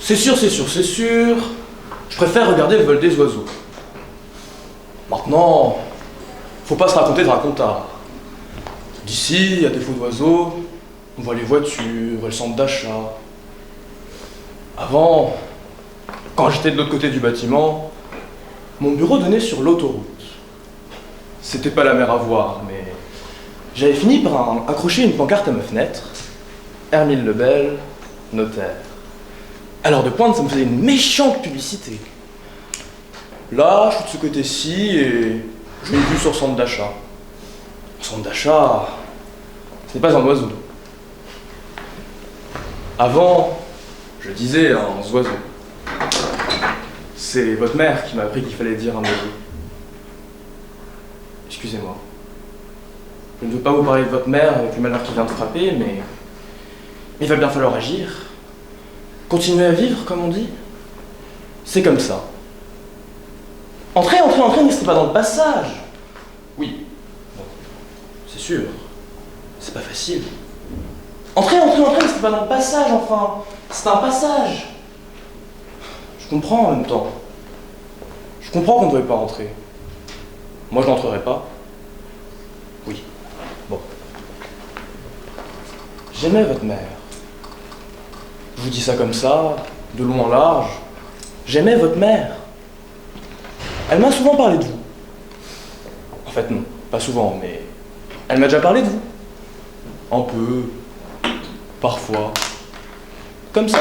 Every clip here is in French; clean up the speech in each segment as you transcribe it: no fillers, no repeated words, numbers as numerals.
C'est sûr, c'est sûr, c'est sûr. Je préfère regarder le vol des oiseaux. Maintenant, faut pas se raconter de racontard. D'ici, à défaut d'oiseaux, on voit les voitures, le centre d'achat. Avant, quand j'étais de l'autre côté du bâtiment, mon bureau donnait sur l'autoroute. C'était pas la mer à voir, mais j'avais fini par accrocher une pancarte à ma fenêtre. Hermile Lebel, notaire. Alors de pointe, ça me faisait une méchante publicité. Là, je suis de ce côté-ci et je l'ai vu sur centre d'achat. Centre d'achat, ce n'est pas un oiseau. Avant, je disais un oiseau. C'est votre mère qui m'a appris qu'il fallait dire un oiseau. Excusez-moi. Je ne veux pas vous parler de votre mère avec le malheur qui vient de frapper, mais il va bien falloir agir. Continuer à vivre, comme on dit. C'est comme ça. Entrez, entrez, entrez, mais c'est pas dans le passage. Oui, bon, c'est sûr. C'est pas facile. Entrez, entrez, entrez, mais c'est pas dans le passage, enfin. C'est un passage. Je comprends en même temps. Je comprends qu'on ne devait pas rentrer. Moi, je n'entrerai pas. Oui. Bon. J'aimais votre mère. Je vous dis ça comme ça, de long en large. J'aimais votre mère. Elle m'a souvent parlé de vous. En fait, non, pas souvent, mais elle m'a déjà parlé de vous. Un peu, parfois. Comme ça.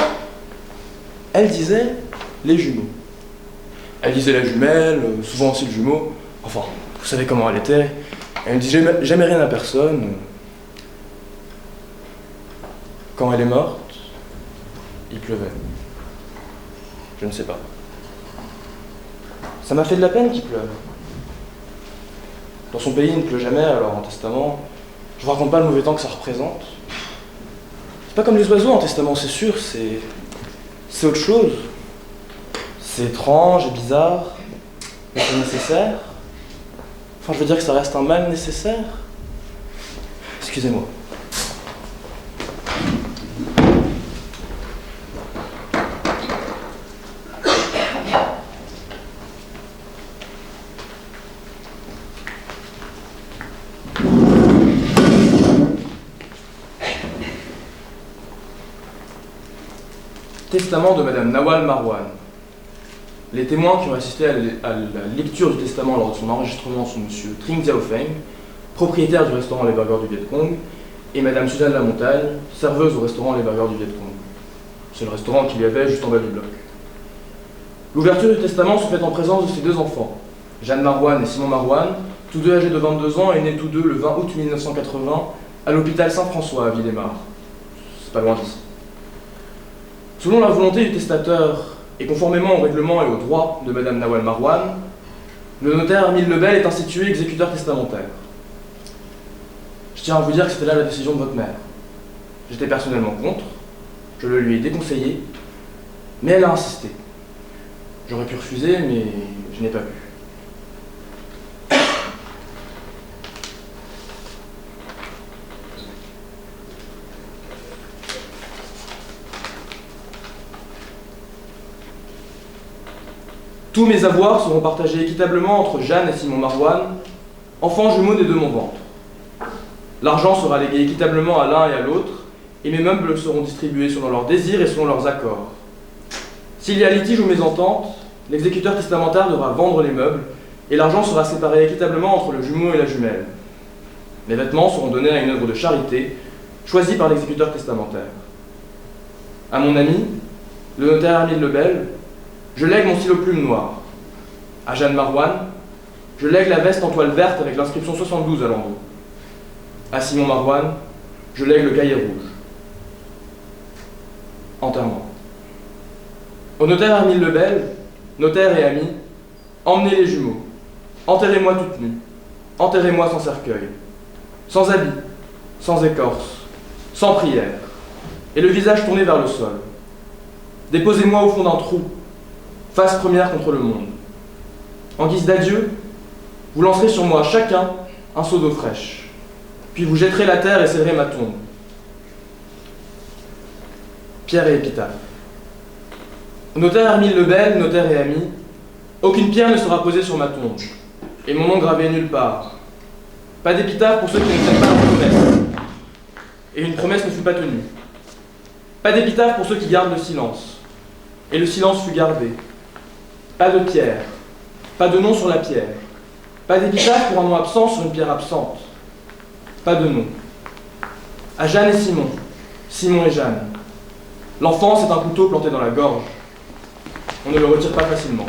Elle disait les jumeaux. Elle disait la jumelle, souvent aussi le jumeau. Enfin, vous savez comment elle était. Elle ne dit jamais rien à personne. Quand elle est morte, il pleuvait. Je ne sais pas. Ça m'a fait de la peine qu'il pleuve. Dans son pays, il ne pleut jamais, alors en testament, je vous raconte pas le mauvais temps que ça représente. C'est pas comme les oiseaux en testament, c'est sûr, c'est autre chose. C'est étrange et bizarre, mais c'est nécessaire. Enfin, je veux dire que ça reste un mal nécessaire. Excusez-moi. Testament de Madame Nawal Marwan. Les témoins qui ont assisté à la lecture du testament lors de son enregistrement sont M. Tring Diaofeng, propriétaire du restaurant Les Burgers du Viet Cong, et Madame Suzanne Lamontagne, serveuse au restaurant Les Burgers du Viet Cong. C'est le restaurant qu'il y avait juste en bas du bloc. L'ouverture du testament se fait en présence de ses deux enfants, Jeanne Marwan et Simon Marwan, tous deux âgés de 22 ans et nés tous deux le 20 août 1980 à l'hôpital Saint-François à Villemar. C'est pas loin d'ici. Selon la volonté du testateur, et conformément au règlement et aux droits de Madame Nawal Marwan, le notaire Hermile Lebel est institué exécuteur testamentaire. Je tiens à vous dire que c'était là la décision de votre mère. J'étais personnellement contre, je le lui ai déconseillé, mais elle a insisté. J'aurais pu refuser, mais je n'ai pas pu. Tous mes avoirs seront partagés équitablement entre Jeanne et Simon Marwan, enfants jumeaux des deux mon ventre. L'argent sera légué équitablement à l'un et à l'autre, et mes meubles seront distribués selon leurs désirs et selon leurs accords. S'il y a litige ou mésentente, l'exécuteur testamentaire devra vendre les meubles, et l'argent sera séparé équitablement entre le jumeau et la jumelle. Les vêtements seront donnés à une œuvre de charité, choisie par l'exécuteur testamentaire. À mon ami, le notaire Hermile Lebel, je lègue mon stylo plume noir. À Jeanne Marwan, je lègue la veste en toile verte avec l'inscription 72 à l'endos. À Simon Marwan, je lègue le cahier rouge. Enterrement. Au notaire Hermile Lebel, notaire et ami, emmenez les jumeaux. Enterrez-moi toute nue. Enterrez-moi sans cercueil. Sans habit, sans écorce, sans prière, et le visage tourné vers le sol. Déposez-moi au fond d'un trou, face première contre le monde. En guise d'adieu, vous lancerez sur moi chacun un seau d'eau fraîche, puis vous jetterez la terre et scellerez ma tombe. Pierre et épitaphe. Notaire Hermine Lebel, notaire et ami, aucune pierre ne sera posée sur ma tombe, et mon nom gravé nulle part. Pas d'épitaphe pour ceux qui ne tiennent pas leur promesse, et une promesse ne fut pas tenue. Pas d'épitaphe pour ceux qui gardent le silence, et le silence fut gardé. Pas de pierre, pas de nom sur la pierre, pas d'épitaphe pour un nom absent sur une pierre absente. Pas de nom. À Jeanne et Simon, Simon et Jeanne. L'enfant, c'est un couteau planté dans la gorge. On ne le retire pas facilement.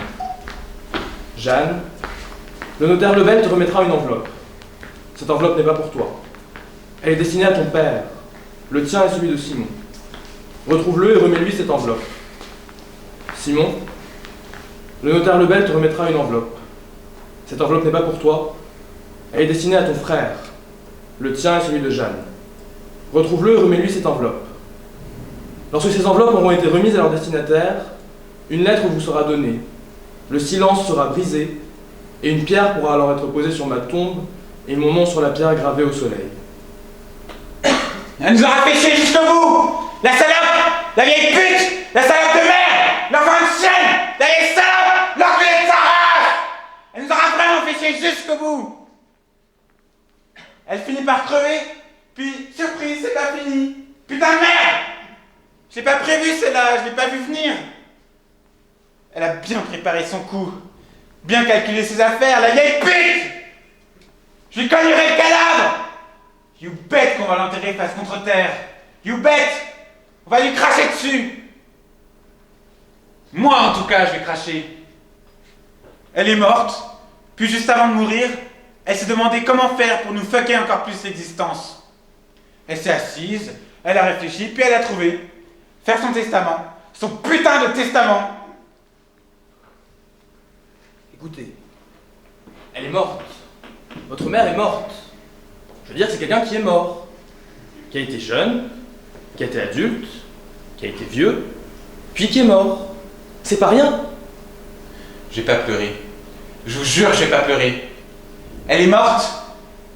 Jeanne, le notaire Lebel te remettra une enveloppe. Cette enveloppe n'est pas pour toi. Elle est destinée à ton père. Le tien est celui de Simon. Retrouve-le et remets-lui cette enveloppe. Simon, le notaire Lebel te remettra une enveloppe. Cette enveloppe n'est pas pour toi. Elle est destinée à ton frère. Le tien est celui de Jeanne. Retrouve-le et remets-lui cette enveloppe. Lorsque ces enveloppes auront été remises à leur destinataire, une lettre vous sera donnée. Le silence sera brisé et une pierre pourra alors être posée sur ma tombe et mon nom sur la pierre gravée au soleil. Elle nous aura fait chier jusqu'au bout! La salope! La vieille pute! La salope de merde! L'enfant de chienne! La vieille salope! L'enculé de sa race! Elle nous aura vraiment fait chier jusqu'au bout! Elle finit par crever, puis surprise, c'est pas fini! Putain de merde! Je l'ai pas prévu celle-là, je l'ai pas vu venir! Elle a bien préparé son coup, bien calculé ses affaires, la vieille pute! Je lui cognerai le cadavre! You bet qu'on va l'enterrer face contre terre! You bet! On va lui cracher dessus! Moi, en tout cas, je vais cracher. Elle est morte, puis juste avant de mourir, elle s'est demandé comment faire pour nous fucker encore plus l'existence. Elle s'est assise, elle a réfléchi, puis elle a trouvé. Faire son testament. Son putain de testament! Écoutez, elle est morte. Votre mère est morte. Je veux dire, c'est quelqu'un qui est mort. Qui a été jeune, qui a été adulte, qui a été vieux, puis qui est mort. C'est pas rien. Je vais pas pleurer. Je vous jure, je vais pas pleurer. Elle est morte,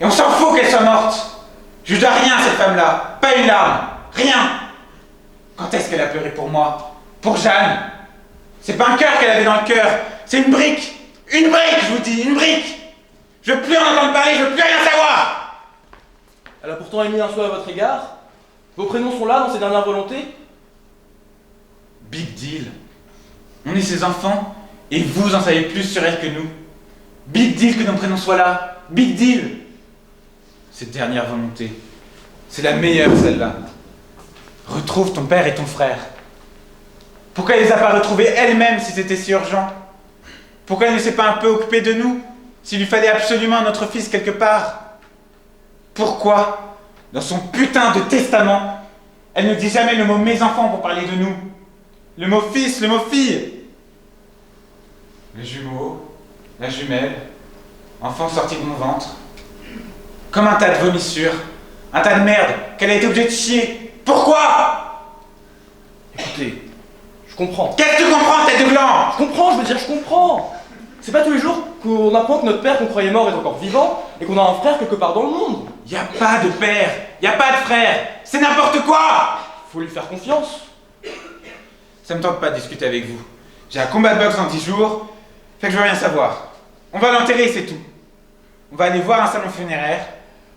et on s'en fout qu'elle soit morte. Je lui dois rien à cette femme-là. Pas une larme. Rien. Quand est-ce qu'elle a pleuré pour moi? Pour Jeanne? C'est pas un cœur qu'elle avait dans le cœur. C'est une brique. Une brique, je vous dis, une brique. Je veux plus en entendre parler, je veux plus rien savoir. Elle a pourtant émis un souhait à votre égard. Vos prénoms sont là dans ses dernières volontés. Big deal. On est ses enfants, et vous en savez plus sur elle que nous. Big deal que nos prénoms soient là. Big deal. Cette dernière volonté, c'est la meilleure, celle-là. Retrouve ton père et ton frère. Pourquoi elle les a pas retrouvés elle-même si c'était si urgent? Pourquoi elle ne s'est pas un peu occupée de nous, s'il lui fallait absolument notre fils quelque part? Pourquoi, dans son putain de testament, elle ne dit jamais le mot mes enfants pour parler de nous? Le mot fils, le mot fille? Le jumeau, la jumelle, enfant sorti de mon ventre. Comme un tas de vomissures, un tas de merde qu'elle a été obligée de chier. Pourquoi? Écoutez, je comprends. Qu'est-ce que tu comprends, tête de gland? Je comprends, je veux dire, je comprends. C'est pas tous les jours qu'on apprend que notre père qu'on croyait mort est encore vivant et qu'on a un frère quelque part dans le monde. Y a pas de père, y a pas de frère, c'est n'importe quoi! Faut lui faire confiance. Ça me tente pas de discuter avec vous. J'ai un combat de boxe dans 10 jours, fait que je veux rien savoir. On va l'enterrer, c'est tout. On va aller voir un salon funéraire,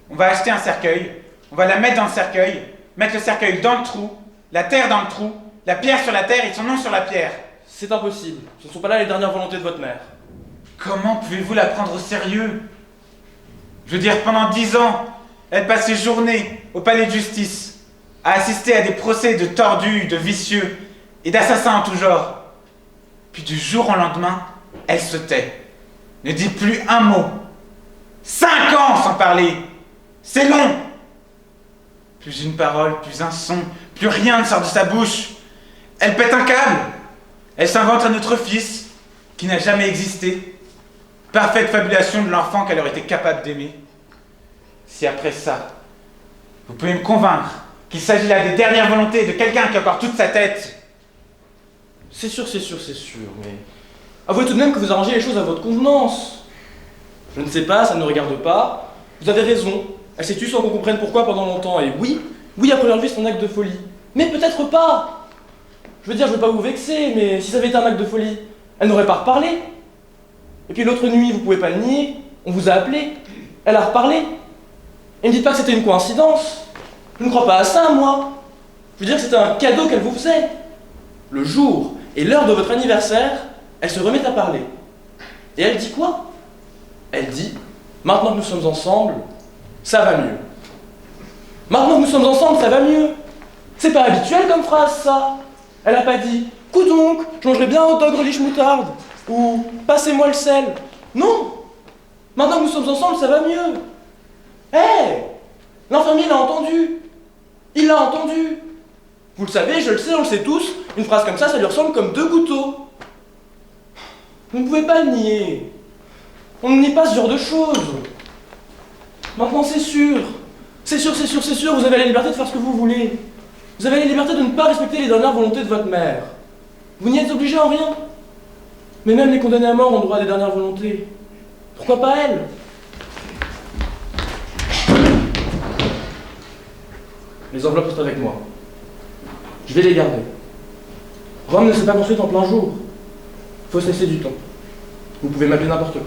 on va acheter un cercueil, on va la mettre dans le cercueil, mettre le cercueil dans le trou, la terre dans le trou, la pierre sur la terre et son nom sur la pierre. C'est impossible. Ce ne sont pas là les dernières volontés de votre mère. Comment pouvez-vous la prendre au sérieux? Je veux dire, pendant 10 ans, elle passe ses journées au palais de justice, à assister à des procès de tordus, de vicieux et d'assassins en tout genre. Puis du jour au lendemain, elle se tait, ne dit plus un mot. 5 ans sans parler, c'est long. Plus une parole, plus un son, plus rien ne sort de sa bouche. Elle pète un câble. Elle s'invente un autre fils qui n'a jamais existé. Parfaite fabulation de l'enfant qu'elle aurait été capable d'aimer. Si après ça, vous pouvez me convaincre qu'il s'agit là des dernières volontés de quelqu'un qui a encore toute sa tête. C'est sûr, mais... Avouez tout de même que vous arrangez les choses à votre convenance. Je ne sais pas, ça ne me regarde pas. Vous avez raison. Elle s'est tue sans qu'on comprenne pourquoi pendant longtemps. Et oui, à première vue, c'est un acte de folie. Mais peut-être pas. Je veux dire, je veux pas vous vexer, mais si ça avait été un acte de folie, elle n'aurait pas reparlé. Et puis l'autre nuit, vous pouvez pas le nier, on vous a appelé, elle a reparlé. Et ne dites pas que c'était une coïncidence. Je ne crois pas à ça, moi. Je veux dire que c'était un cadeau qu'elle vous faisait. Le jour et l'heure de votre anniversaire, elle se remet à parler. Et elle dit quoi? Elle dit, maintenant que nous sommes ensemble, ça va mieux. Maintenant que nous sommes ensemble, ça va mieux. C'est pas habituel comme phrase, ça. Elle a pas dit, coup donc, je mangerai bien un hot dog relish moutarde. Ou, passez-moi le sel. Non. Maintenant que nous sommes ensemble, ça va mieux. Hé, l'infirmier l'a entendu. Il l'a entendu. Vous le savez, je le sais, on le sait tous, une phrase comme ça lui ressemble comme deux couteaux. Vous ne pouvez pas le nier. On ne nie pas ce genre de choses. Maintenant, c'est sûr. C'est sûr, c'est sûr, c'est sûr, vous avez la liberté de faire ce que vous voulez. Vous avez la liberté de ne pas respecter les dernières volontés de votre mère. Vous n'y êtes obligé en rien. Mais même les condamnés à mort ont droit à des dernières volontés. Pourquoi pas elle? Les enveloppes restent avec moi. Je vais les garder. Rome ne s'est pas construite en plein jour. Faut se laisser du temps. Vous pouvez m'appeler n'importe quand.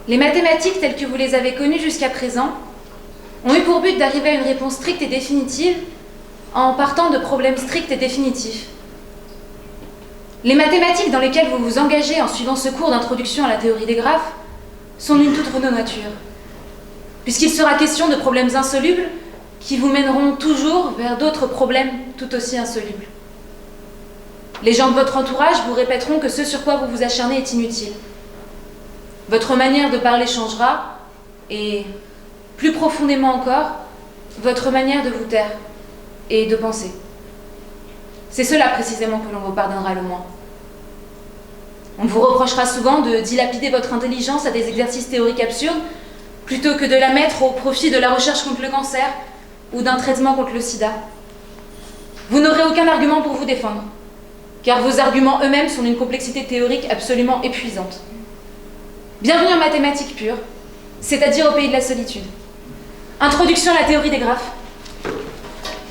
Les mathématiques telles que vous les avez connues jusqu'à présent ont eu pour but d'arriver à une réponse stricte et définitive en partant de problèmes stricts et définitifs. Les mathématiques dans lesquelles vous vous engagez en suivant ce cours d'introduction à la théorie des graphes sont d'une toute autre nature, puisqu'il sera question de problèmes insolubles qui vous mèneront toujours vers d'autres problèmes tout aussi insolubles. Les gens de votre entourage vous répéteront que ce sur quoi vous vous acharnez est inutile. Votre manière de parler changera, et plus profondément encore, votre manière de vous taire et de penser. C'est cela précisément que l'on vous pardonnera le moins. On vous reprochera souvent de dilapider votre intelligence à des exercices théoriques absurdes, plutôt que de la mettre au profit de la recherche contre le cancer ou d'un traitement contre le sida. Vous n'aurez aucun argument pour vous défendre, car vos arguments eux-mêmes sont d'une complexité théorique absolument épuisante. Bienvenue en mathématiques pures, c'est-à-dire au pays de la solitude. Introduction à la théorie des graphes.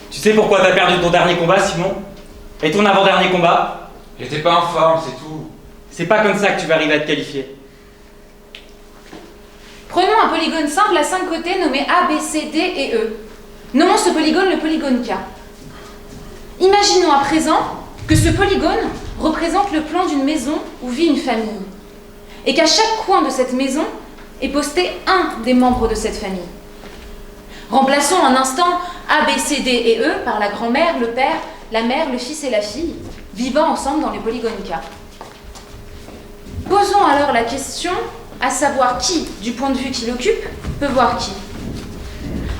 Tu sais pourquoi t'as perdu ton dernier combat, Simon? Et ton avant-dernier combat? J'étais pas en forme, c'est tout. C'est pas comme ça que tu vas arriver à te qualifier. Prenons un polygone simple à 5 côtés nommé A, B, C, D et E. Nommons ce polygone le polygone K. Imaginons à présent que ce polygone représente le plan d'une maison où vit une famille, et qu'à chaque coin de cette maison est posté un des membres de cette famille. Remplaçons un instant A, B, C, D et E par la grand-mère, le père, la mère, le fils et la fille, vivant ensemble dans les polygones K. Posons alors la question à savoir qui, du point de vue qui l'occupe, peut voir qui.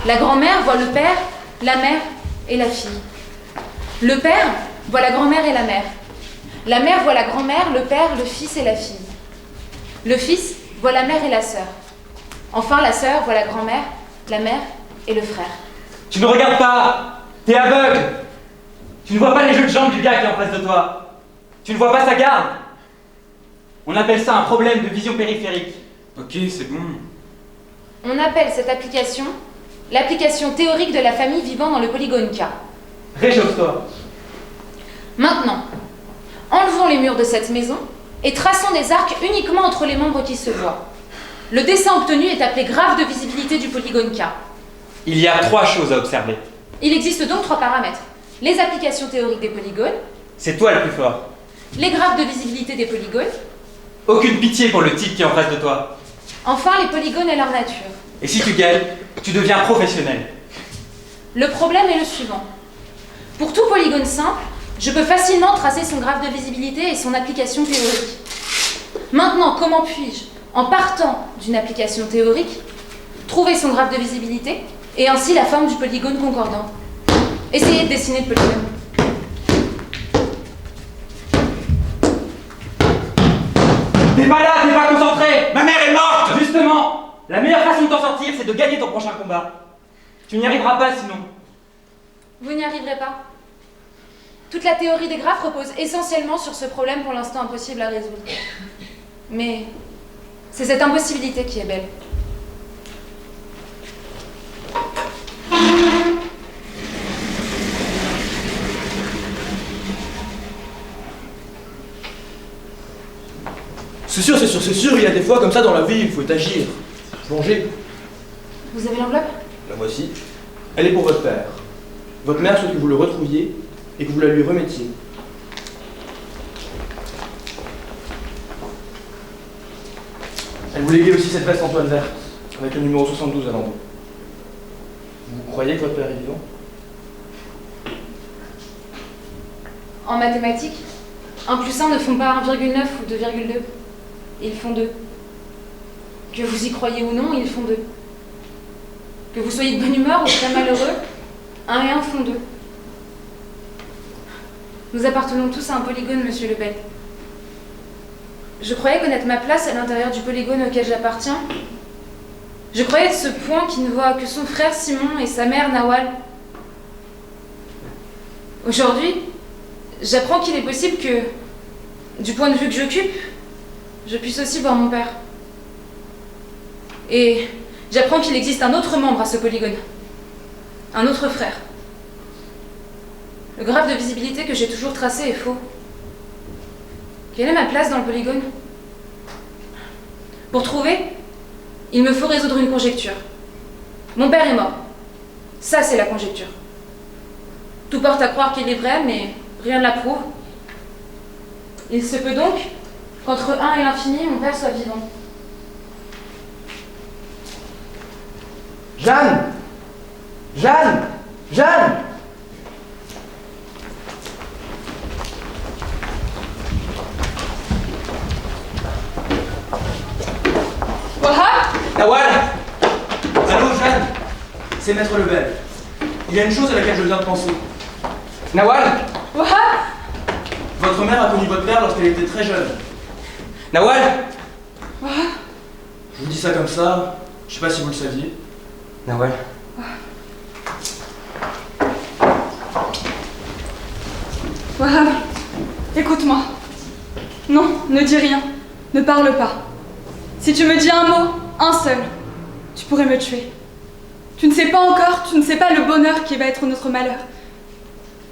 La grand-mère voit le père, la mère et la fille. Le père voit la grand-mère et la mère. La mère voit la grand-mère, le père, le fils et la fille. Le fils voit la mère et la sœur. Enfin, la sœur voit la grand-mère, la mère et le frère. Tu ne regardes pas! T'es aveugle! Tu ne vois pas les jeux de jambes du gars qui est en face de toi. Tu ne vois pas sa garde. On appelle ça un problème de vision périphérique. Ok, c'est bon. On appelle cette application l'application théorique de la famille vivant dans le polygone K. Réchauffe-toi. Maintenant, enlevons les murs de cette maison et traçons des arcs uniquement entre les membres qui se voient. Le dessin obtenu est appelé graphe de visibilité du polygone K. Il y a 3 choses à observer. Il existe donc 3 paramètres. Les applications théoriques des polygones, C'est toi le plus fort. les graphes de visibilité des polygones, Aucune pitié pour le type qui est en face de toi. enfin les polygones et leur nature. Et si tu gagnes, tu deviens professionnel. Le problème est le suivant. Pour tout polygone simple, je peux facilement tracer son graphe de visibilité et son application théorique. Maintenant, comment puis-je, en partant d'une application théorique, trouver son graphe de visibilité et ainsi la forme du polygone concordant. Essayez de dessiner le polygone. T'es pas là, t'es pas concentré! Ma mère est morte! Justement, la meilleure façon de t'en sortir, c'est de gagner ton prochain combat. Tu n'y arriveras pas sinon. Vous n'y arriverez pas. Toute la théorie des graphes repose essentiellement sur ce problème pour l'instant impossible à résoudre. Mais c'est cette impossibilité qui est belle. C'est sûr, c'est sûr, c'est sûr, il y a des fois comme ça dans la vie, il faut agir. Plongez. Vous avez l'enveloppe? La voici. Elle est pour votre père. Votre mère souhaite que vous le retrouviez et que vous la lui remettiez. Elle vous léguait aussi cette veste en toile verte, avec le numéro 72 à l'endos. Vous croyez que votre père est vivant? En mathématiques, 1 plus 1 ne font pas 1,9 ou 2,2. Ils font 2. Que vous y croyez ou non, ils font 2. Que vous soyez de bonne humeur ou très malheureux, 1 et 1 font 2. Nous appartenons tous à un polygone, monsieur Lebel. Je croyais connaître ma place à l'intérieur du polygone auquel j'appartiens. Je croyais être ce point qui ne voit que son frère Simon et sa mère Nawal. Aujourd'hui, j'apprends qu'il est possible que, du point de vue que j'occupe, je puisse aussi voir mon père. Et j'apprends qu'il existe un autre membre à ce polygone. Un autre frère. Le graphe de visibilité que j'ai toujours tracé est faux. Quelle est ma place dans le polygone? Pour trouver, il me faut résoudre une conjecture. Mon père est mort. Ça, c'est la conjecture. Tout porte à croire qu'il est vrai, mais rien ne l'approuve. Il se peut donc qu'entre 1 et l'infini, mon père soit vivant. Jeanne! Jeanne! Jeanne! Wahab! Nawal! Allô, Jeanne? C'est Maître Lebel. Il y a une chose à laquelle je viens de penser. Nawal! Wahab! Votre mère a connu votre père lorsqu'elle était très jeune. Nawal! Wahab! Je vous dis ça comme ça, je sais pas si vous le saviez. Nawal. Wahab, écoute-moi. Non, ne dis rien. Ne parle pas. Si tu me dis un mot, un seul, tu pourrais me tuer. Tu ne sais pas encore, tu ne sais pas le bonheur qui va être notre malheur.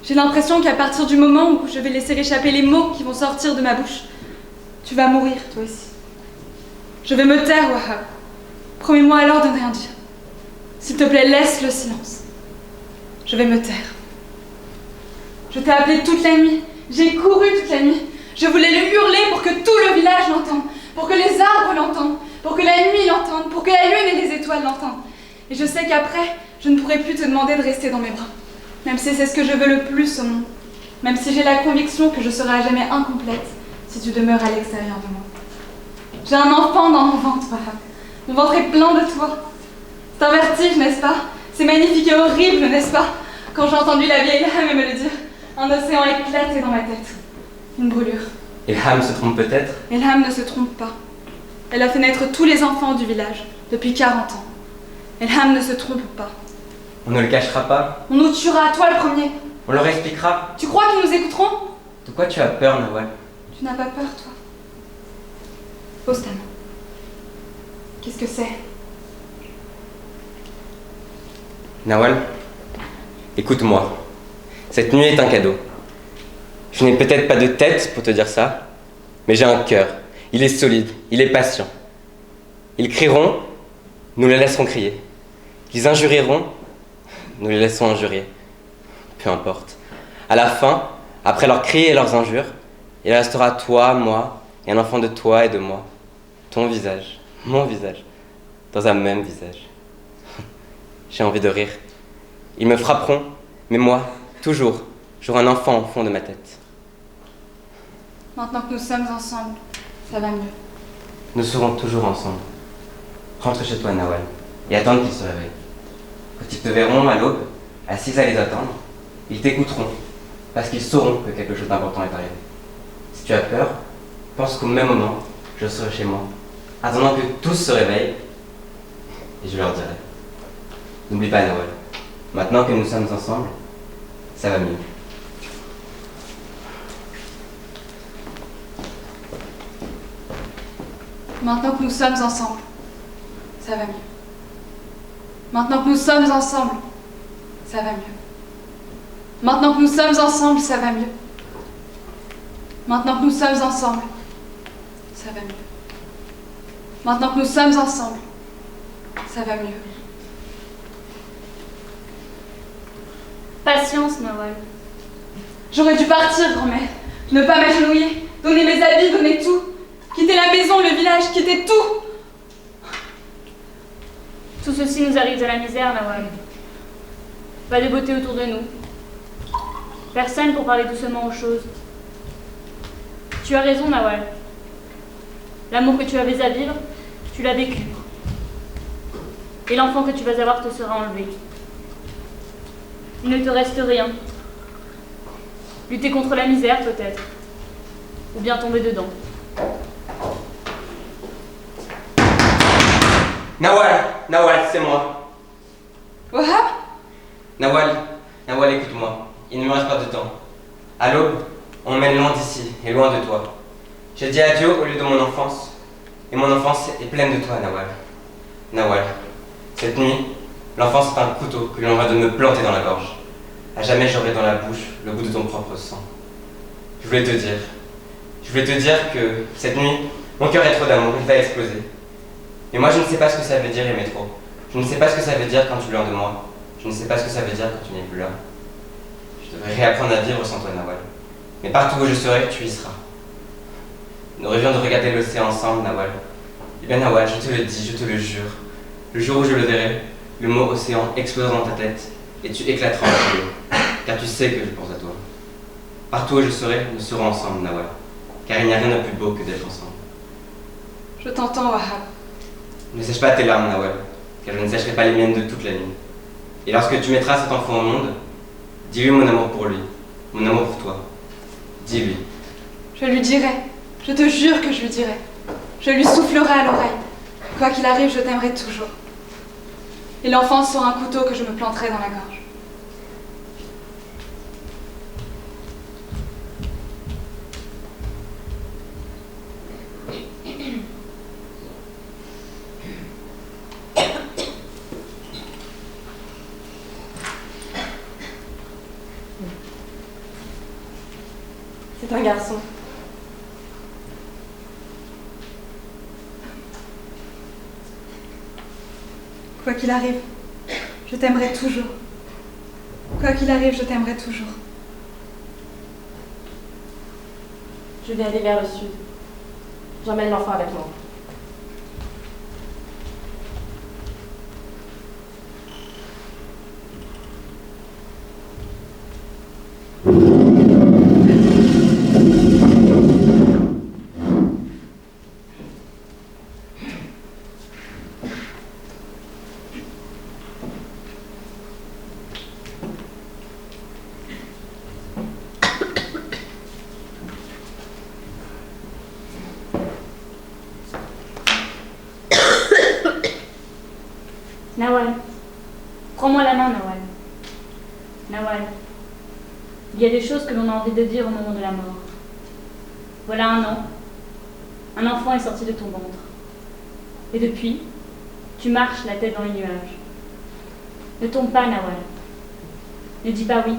J'ai l'impression qu'à partir du moment où je vais laisser échapper les mots qui vont sortir de ma bouche, tu vas mourir, toi aussi. Je vais me taire, Wahab. Promets-moi alors de ne rien dire. S'il te plaît, laisse le silence. Je vais me taire. Je t'ai appelé toute la nuit. J'ai couru toute la nuit. Je voulais lui hurler pour que tout le village l'entende, pour que les arbres l'entendent, pour que la nuit l'entende, pour que la lune et les étoiles l'entendent. Et je sais qu'après, je ne pourrai plus te demander de rester dans mes bras, même si c'est ce que je veux le plus au monde, même si j'ai la conviction que je serai à jamais incomplète si tu demeures à l'extérieur de moi. J'ai un enfant dans mon ventre, Wahab. Mon ventre est plein de toi. C'est un vertige, n'est-ce pas? C'est magnifique et horrible, n'est-ce pas? Quand j'ai entendu la vieille lame me le dire, un océan éclaté dans ma tête. Une brûlure. Ilham se trompe peut-être? Ilham ne se trompe pas. Elle a fait naître tous les enfants du village, depuis 40 ans. Ilham ne se trompe pas. On ne le cachera pas? On nous tuera, toi le premier. On leur expliquera? Tu crois qu'ils nous écouteront? De quoi tu as peur, Nawal? Tu n'as pas peur, toi? Pose ta main. Qu'est-ce que c'est? Nawal, écoute-moi. Cette nuit est un cadeau. Je n'ai peut-être pas de tête pour te dire ça, mais j'ai un cœur. Il est solide, il est patient. Ils crieront, nous les laisserons crier. Ils injurieront, nous les laisserons injurier. Peu importe. À la fin, après leurs cris et leurs injures, il restera toi, moi, et un enfant de toi et de moi. Ton visage, mon visage, dans un même visage. J'ai envie de rire. Ils me frapperont, mais moi, toujours, j'aurai un enfant au fond de ma tête. Maintenant que nous sommes ensemble, ça va mieux. Nous serons toujours ensemble. Rentre chez toi, Nawal, et attends qu'ils se réveillent. Quand ils te verront à l'aube, assise à les attendre, ils t'écouteront, parce qu'ils sauront que quelque chose d'important est arrivé. Si tu as peur, pense qu'au même moment, je serai chez moi, attendant que tous se réveillent, et je leur dirai. N'oublie pas, Nawal, maintenant que nous sommes ensemble, ça va mieux. Maintenant que nous sommes ensemble, ça va mieux. Maintenant que nous sommes ensemble, ça va mieux. Maintenant que nous sommes ensemble, ça va mieux. Maintenant que nous sommes ensemble, ça va mieux. Maintenant que nous sommes ensemble, ça va mieux. Patience, Nawal. J'aurais dû partir, grand-mère. Ne pas m'agenouiller, donner mes habits, donner tout. Quitter la maison, le village, quitter tout. Tout ceci nous arrive de la misère, Nawal. Pas de beauté autour de nous. Personne pour parler doucement aux choses. Tu as raison, Nawal. L'amour que tu avais à vivre, tu l'as vécu. Et l'enfant que tu vas avoir te sera enlevé. Il ne te reste rien. Lutter contre la misère, peut-être. Ou bien tomber dedans. Nawal, c'est moi. Wahab? Nawal, écoute-moi. Il ne me reste pas de temps. À l'aube, on m'emmène loin d'ici et loin de toi. J'ai dit adieu au lieu de mon enfance. Et mon enfance est pleine de toi, Nawal, cette nuit, l'enfance est un couteau que l'on va de me planter dans la gorge. À jamais j'aurai dans la bouche le goût de ton propre sang. Je voulais te dire que cette nuit, mon cœur est trop d'amour, il va exploser. Mais moi je ne sais pas ce que ça veut dire aimer trop. Je ne sais pas ce que ça veut dire quand tu es loin de moi. Je ne sais pas ce que ça veut dire quand tu n'es plus là. Je devrais réapprendre à vivre sans toi, Nawal. Mais partout où je serai, tu y seras. Nous rêvions de regarder l'océan ensemble, Nawal. Eh bien, Nawal, je te le dis, je te le jure. Le jour où je le verrai, le mot océan explosera dans ta tête et tu éclateras en feu, car tu sais que je pense à toi. Partout où je serai, nous serons ensemble, Nawal. Car il n'y a rien de plus beau que d'être ensemble. Je t'entends, Wahab. Ne sèche pas tes larmes, Nawal, car je ne sècherai pas les miennes de toute la nuit. Et lorsque tu mettras cet enfant au monde, dis-lui mon amour pour lui, mon amour pour toi. Dis-lui. Je lui dirai. Je te jure que je lui dirai. Je lui soufflerai à l'oreille. Quoi qu'il arrive, je t'aimerai toujours. Et l'enfant sera un couteau que je me planterai dans la gorge. C'est un garçon. Quoi qu'il arrive, je t'aimerai toujours. Quoi qu'il arrive, je t'aimerai toujours. Je vais aller vers le sud. J'emmène l'enfant avec moi. Nawal, prends-moi la main, Nawal. Nawal, il y a des choses que l'on a envie de dire au moment de la mort. Voilà 1 an, un enfant est sorti de ton ventre. Et depuis, tu marches la tête dans les nuages. Ne tombe pas, Nawal. Ne dis pas oui.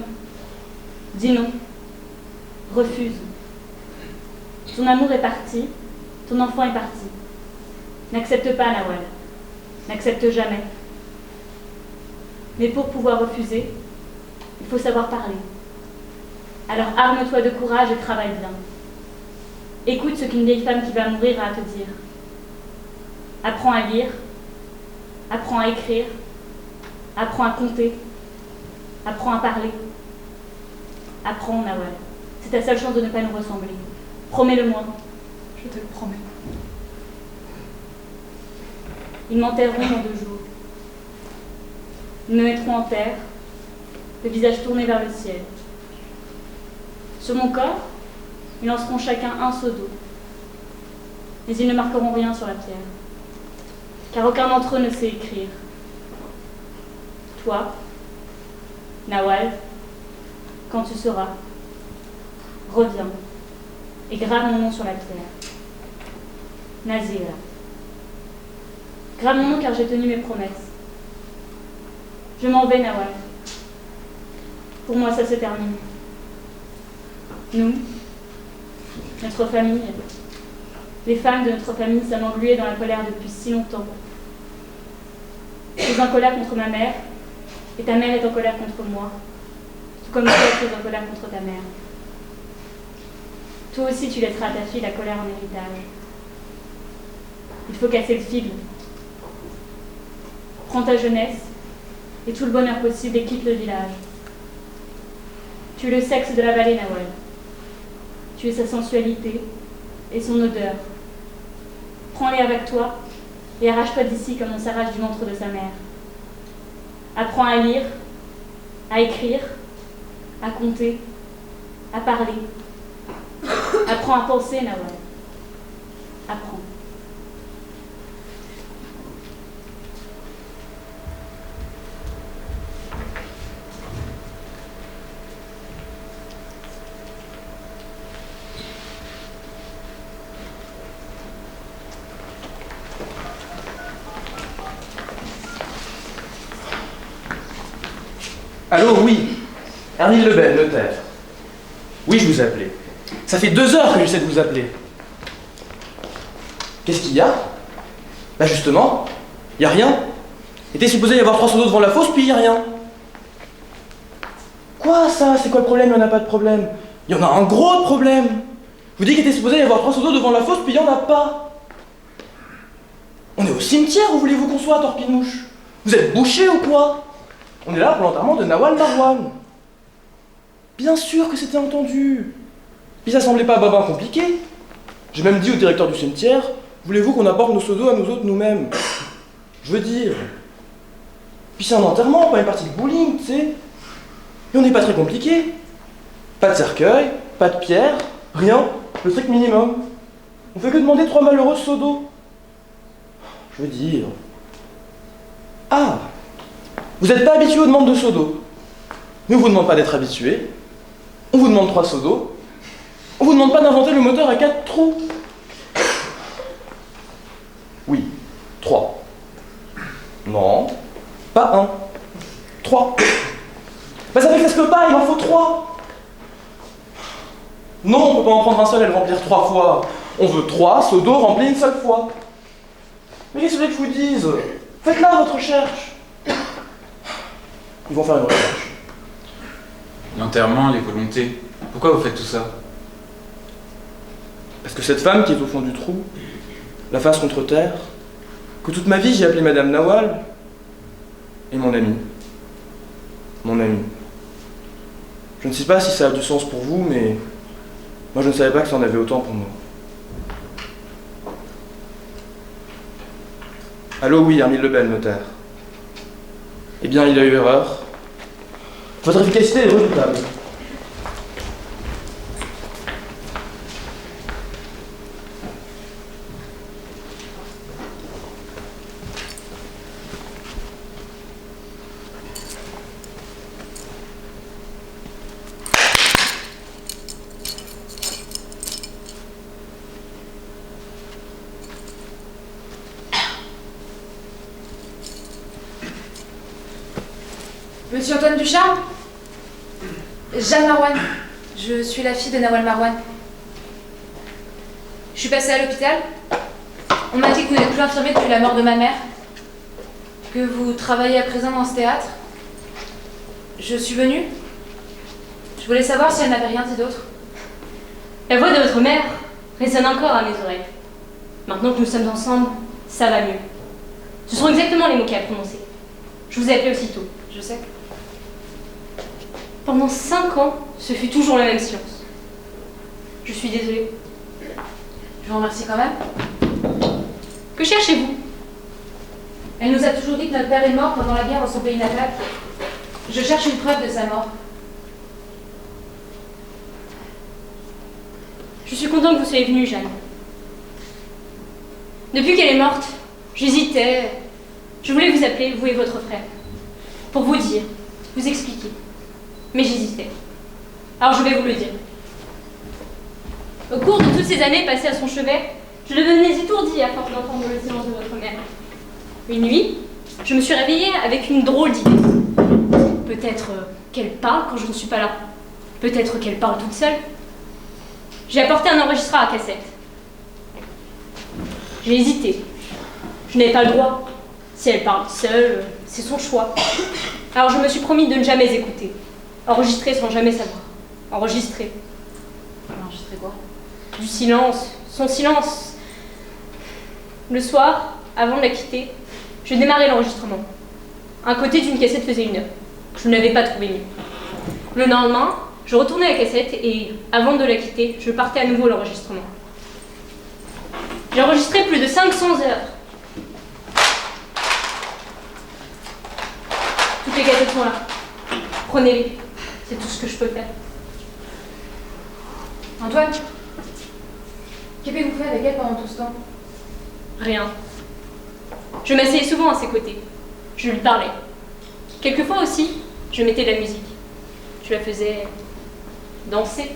Dis non. Refuse. Ton amour est parti, ton enfant est parti. N'accepte pas, Nawal. N'accepte jamais. Mais pour pouvoir refuser, il faut savoir parler. Alors arme-toi de courage et travaille bien. Écoute ce qu'une vieille femme qui va mourir a à te dire. Apprends à lire, apprends à écrire, apprends à compter, apprends à parler. Apprends, Nawal. C'est ta seule chance de ne pas nous ressembler. Promets-le-moi. Je te le promets. Ils m'enterreront dans 2 jours. Ils me mettront en terre, le visage tourné vers le ciel. Sur mon corps, ils lanceront chacun un seau d'eau. Mais ils ne marqueront rien sur la pierre, car aucun d'entre eux ne sait écrire. Toi, Nawal, quand tu seras, reviens et grave mon nom sur la pierre. Nazira. Grave mon nom car j'ai tenu mes promesses. Je m'en vais, Nawal. Pour moi, ça se termine. Nous, notre famille, les femmes de notre famille sommes engluées dans la colère depuis si longtemps. Je suis en colère contre ma mère, et ta mère est en colère contre moi, tout comme toi tu es en colère contre ta mère. Toi aussi tu laisseras ta fille la colère en héritage. Il faut casser le fil. Prends ta jeunesse et tout le bonheur possible et quitte le village. Tu es le sexe de la vallée, Nawal. Tu es sa sensualité et son odeur. Prends-les avec toi et arrache-toi d'ici comme on s'arrache du ventre de sa mère. Apprends à lire, à écrire, à compter, à parler. Apprends à penser, Nawal. Apprends. Allô, oui. Ernil Lebel, notaire. Oui, je vous ai appelé. Ça fait 2 heures que j'essaie de vous appeler. Qu'est-ce qu'il y a? Bah justement, il y a rien. Il était supposé y avoir 3 seaux d'eau devant la fosse, puis il y a rien. Quoi ça? C'est quoi le problème? Il n'y en a pas de problème. Il y en a un gros problème. Je vous dis qu'il était supposé y avoir 3 seaux d'eau devant la fosse, puis il n'y en a pas. On est au cimetière, où voulez-vous qu'on soit, Torpinouche? Vous êtes bouché ou quoi? On est là pour l'enterrement de Nawal Marwan. Bien sûr que c'était entendu. Puis ça semblait pas babin compliqué. J'ai même dit au directeur du cimetière, voulez-vous qu'on apporte nos seaux d'eau à nous autres nous-mêmes? Je veux dire. Puis c'est un enterrement, pas une partie de bowling, tu sais. Et on n'est pas très compliqué. Pas de cercueil, pas de pierre, rien, le strict minimum. On fait que demander 3 malheureux seaux d'eau. Je veux dire. Ah! Vous n'êtes pas habitué aux demandes de seaux d'eau. Mais on vous demande pas d'être habitué. On vous demande 3 seaux d'eau. On vous demande pas d'inventer le moteur à 4 trous. Oui, 3. Non, pas 1. 3. Bah ça fait presque pas, il en faut 3. Non, on peut pas en prendre un seul et le remplir 3 fois. On veut 3 seaux d'eau remplis une seule fois. Mais qu'est-ce que vous voulez que je vous dise? Faites-là votre recherche. Ils vont faire une recherche. L'enterrement, les volontés. Pourquoi vous faites tout ça? Parce que cette femme qui est au fond du trou, la face contre terre, que toute ma vie j'ai appelée Madame Nawal, est mon amie. Mon amie. Je ne sais pas si ça a du sens pour vous, mais moi je ne savais pas que ça en avait autant pour moi. Allô, oui, Ernil Lebel, notaire. Eh bien, il a eu erreur. Votre efficacité est redoutable. Monsieur Antoine Ducharme? Jeanne Marwan. Je suis la fille de Nawal Marwan. Je suis passée à l'hôpital. On m'a dit que vous n'êtes plus infirmée depuis la mort de ma mère. Que vous travaillez à présent dans ce théâtre. Je suis venue. Je voulais savoir si elle n'avait rien dit d'autre. La voix de votre mère résonne encore à mes oreilles. Maintenant que nous sommes ensemble, ça va mieux. Ce sont exactement les mots qu'elle a prononcés. Je vous ai appelé aussitôt. Je sais. Pendant 5 ans, ce fut toujours le même silence. Je suis désolée. Je vous remercie quand même. Que cherchez-vous? Elle nous a toujours dit que notre père est mort pendant la guerre dans son pays natal. Je cherche une preuve de sa mort. Je suis contente que vous soyez venue, Jeanne. Depuis qu'elle est morte, j'hésitais. Je voulais vous appeler, vous et votre frère, pour vous dire, vous expliquer. Mais j'hésitais. Alors je vais vous le dire. Au cours de toutes ces années passées à son chevet, je devenais étourdie à force d'entendre le silence de votre mère. Une nuit, je me suis réveillée avec une drôle d'idée. Peut-être qu'elle parle quand je ne suis pas là. Peut-être qu'elle parle toute seule. J'ai apporté un enregistreur à cassette. J'ai hésité. Je n'avais pas le droit. Si elle parle seule, c'est son choix. Alors je me suis promis de ne jamais écouter. Enregistrer sans jamais savoir. Enregistrer. Enregistrer quoi? Du silence. Son silence. Le soir, avant de la quitter, je démarrais l'enregistrement. Un côté d'une cassette faisait 1 heure. Je n'avais pas trouvé mieux. Le lendemain, je retournais la cassette et, avant de la quitter, je partais à nouveau l'enregistrement. J'ai enregistré plus de 500 heures. Toutes les cassettes sont là. Prenez-les. C'est tout ce que je peux faire. Antoine, qu'avez-vous fait avec elle pendant tout ce temps? Rien. Je m'asseyais souvent à ses côtés. Je lui parlais. Quelquefois aussi, je mettais de la musique. Je la faisais danser.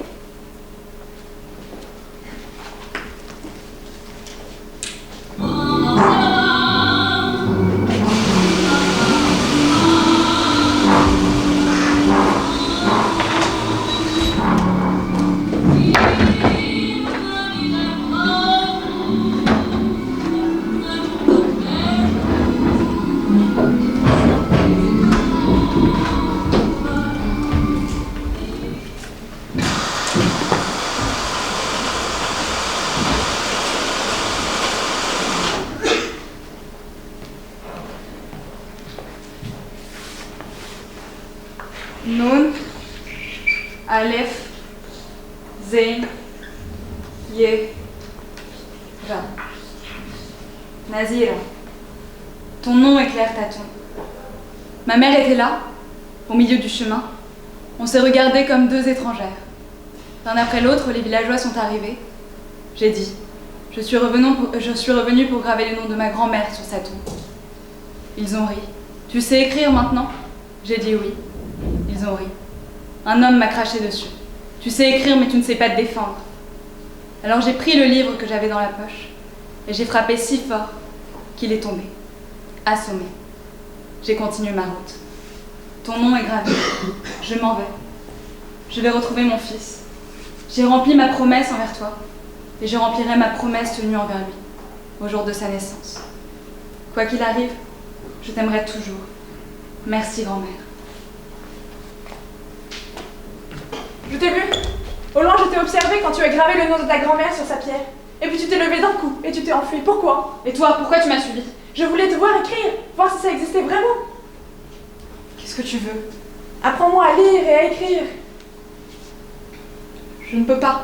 Nun, Aleph, Zayn, Ye, Ra. Nazira, ton nom éclaire Taton. Ma mère était là, au milieu du chemin. On s'est regardés comme 2 étrangères. L'un après l'autre, les villageois sont arrivés. J'ai dit, je suis revenue pour graver les noms de ma grand-mère sur sa tombe. Ils ont ri. Tu sais écrire maintenant? J'ai dit oui. Ils ont ri. Un homme m'a craché dessus. Tu sais écrire, mais tu ne sais pas te défendre. Alors j'ai pris le livre que j'avais dans la poche et j'ai frappé si fort qu'il est tombé, assommé. J'ai continué ma route. Ton nom est gravé. Je m'en vais. Je vais retrouver mon fils. J'ai rempli ma promesse envers toi et je remplirai ma promesse tenue envers lui au jour de sa naissance. Quoi qu'il arrive, je t'aimerai toujours. Merci, grand-mère. Je t'ai vu. Au loin, je t'ai observé quand tu as gravé le nom de ta grand-mère sur sa pierre. Et puis tu t'es levé d'un coup et tu t'es enfui. Pourquoi? Et toi, pourquoi tu m'as suivi? Je voulais te voir écrire, voir si ça existait vraiment. Qu'est-ce que tu veux? Apprends-moi à lire et à écrire. Je ne peux pas.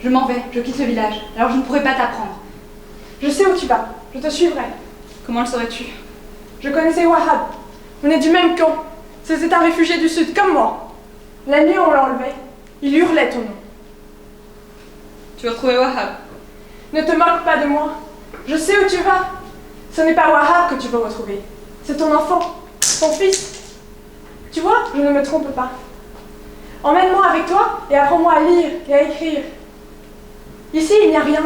Je m'en vais, je quitte le village. Alors je ne pourrai pas t'apprendre. Je sais où tu vas. Je te suivrai. Comment le saurais-tu? Je connaissais Wahab. On est du même camp. C'est un réfugié du sud, comme moi. La nuit, on l'a enlevé. Il hurlait ton nom. Tu veux retrouver Wahab? Ne te moque pas de moi. Je sais où tu vas. Ce n'est pas Wahab que tu veux retrouver. C'est ton enfant, ton fils. Tu vois, je ne me trompe pas. Emmène-moi avec toi et apprends-moi à lire et à écrire. Ici, il n'y a rien.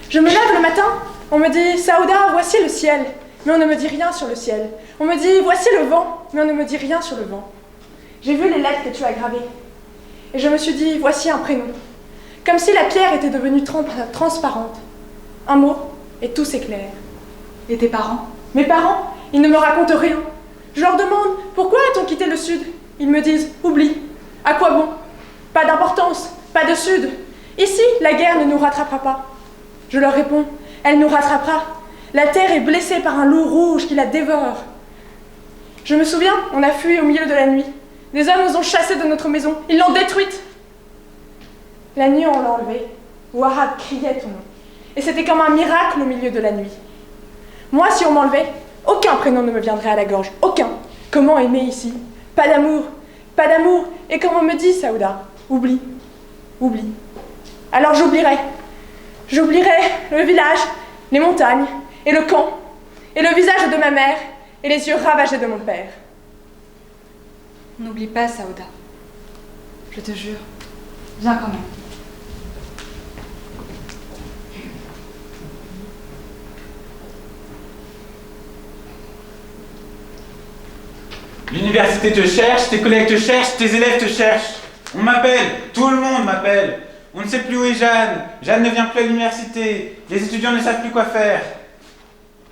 Je me lève le matin, on me dit « Saouda, voici le ciel ». Mais on ne me dit rien sur le ciel. On me dit « Voici le vent », mais on ne me dit rien sur le vent. J'ai vu les lettres que tu as gravées. Et je me suis dit « Voici un prénom ». Comme si la pierre était devenue transparente. Un mot, et tout s'éclaire. Et tes parents? Mes parents, ils ne me racontent rien. Je leur demande « Pourquoi a-t-on quitté le sud ?» Ils me disent « Oublie. À quoi bon? Pas d'importance, pas de sud. Ici, la guerre ne nous rattrapera pas. » Je leur réponds « Elle nous rattrapera. La terre est blessée par un loup rouge qui la dévore. » Je me souviens, on a fui au milieu de la nuit. Des hommes nous ont chassés de notre maison. Ils l'ont détruite. La nuit, on l'a enlevée. Wahab criait ton nom. Et c'était comme un miracle au milieu de la nuit. Moi, si on m'enlevait, Aucun prénom ne me viendrait à la gorge, aucun. Comment aimer ici? Pas d'amour, pas d'amour. Et comme on me dit, Saouda, oublie, oublie. Alors j'oublierai. J'oublierai le village, les montagnes, et le camp, et le visage de ma mère, et les yeux ravagés de mon père. N'oublie pas, Saouda. Je te jure. Viens quand même. L'université te cherche, tes collègues te cherchent, tes élèves te cherchent. On m'appelle, tout le monde m'appelle. On ne sait plus où est Jeanne. Jeanne ne vient plus à l'université. Les étudiants ne savent plus quoi faire.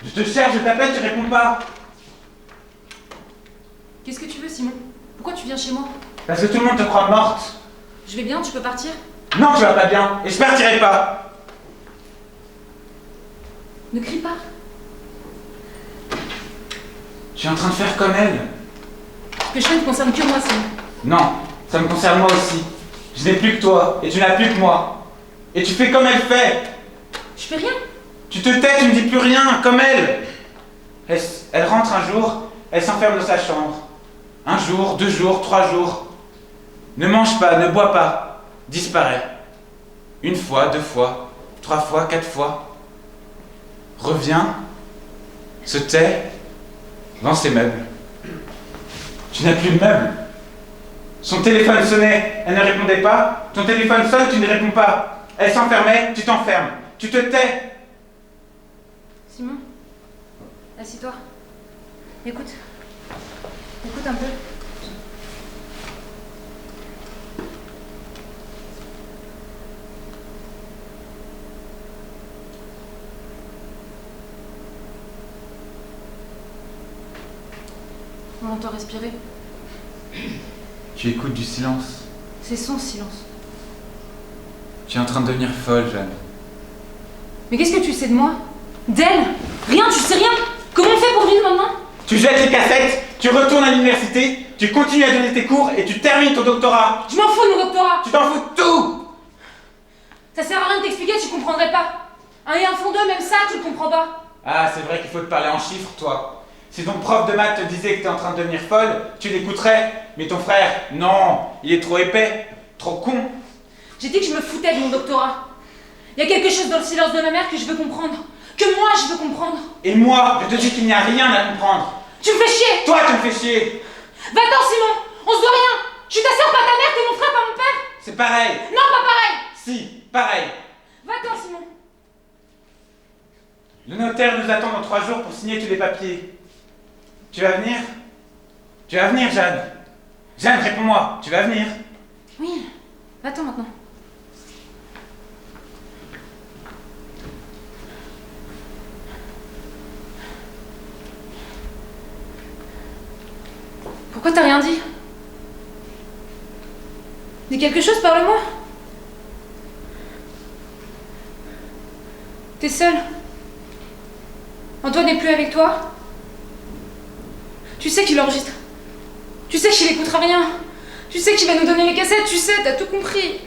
Je te cherche, je t'appelle, tu réponds pas. Qu'est-ce que tu veux, Simon? Pourquoi tu viens chez moi? Parce que tout le monde te croit morte. Je vais bien, tu peux partir? Non, tu vas pas bien, et je partirai pas. Ne crie pas. Je suis en train de faire comme elle. Ce que je fais ne concerne que moi, Simon. Non, ça me concerne moi aussi. Je n'ai plus que toi, et tu n'as plus que moi. Et tu fais comme elle fait. Je fais rien. Tu te tais, tu ne dis plus rien, comme elle. Elle rentre un jour, elle s'enferme dans sa chambre. Un jour, 2 jours, 3 jours. Ne mange pas, ne bois pas. Disparaît. 1 fois, 2 fois, 3 fois, 4 fois. Revient, se tait, vend ses meubles. Tu n'as plus de meubles. Son téléphone sonnait, elle ne répondait pas. Ton téléphone sonne, tu ne réponds pas. Elle s'enfermait, tu t'enfermes. Tu te tais. Simon, assis-toi. Écoute. Écoute un peu. On entend respirer. Tu écoutes du silence. C'est son silence. Tu es en train de devenir folle, Jeanne. Mais qu'est-ce que tu sais de moi? D'elle? Rien, tu sais rien. Comment on fait pour vivre maintenant? Tu jettes les cassettes, tu retournes à l'université, tu continues à donner tes cours et tu termines ton doctorat. Je m'en fous de mon doctorat. Tu t'en fous de tout. Ça sert à rien de t'expliquer, tu comprendrais pas. 1 et 1 font 2, même ça, tu le comprends pas. Ah, c'est vrai qu'il faut te parler en chiffres, toi. Si ton prof de maths te disait que t'es en train de devenir folle, tu l'écouterais. Mais ton frère, non, il est trop épais, trop con. J'ai dit que je me foutais de mon doctorat. Il y a quelque chose dans le silence de ma mère que je veux comprendre. Que moi, je veux comprendre. Et moi, je te dis qu'il n'y a rien à comprendre. Tu me fais chier. Toi, tu me fais chier. Va-t'en, Simon. On se doit rien. Je suis ta sœur, pas ta mère, t'es mon frère, pas mon père. C'est pareil. Non, pas pareil. Si, pareil. Va-t'en, Simon. Le notaire nous attend dans 3 jours pour signer tous les papiers. Tu vas venir? Tu vas venir, Jeanne? Jeanne, réponds-moi, tu vas venir? Oui, va-t'en maintenant. Pourquoi t'as rien dit? Dis quelque chose, parle-moi. T'es seule. Antoine n'est plus avec toi. Tu sais qu'il enregistre. Tu sais qu'il écoutera rien. Tu sais qu'il va nous donner les cassettes, tu sais, t'as tout compris.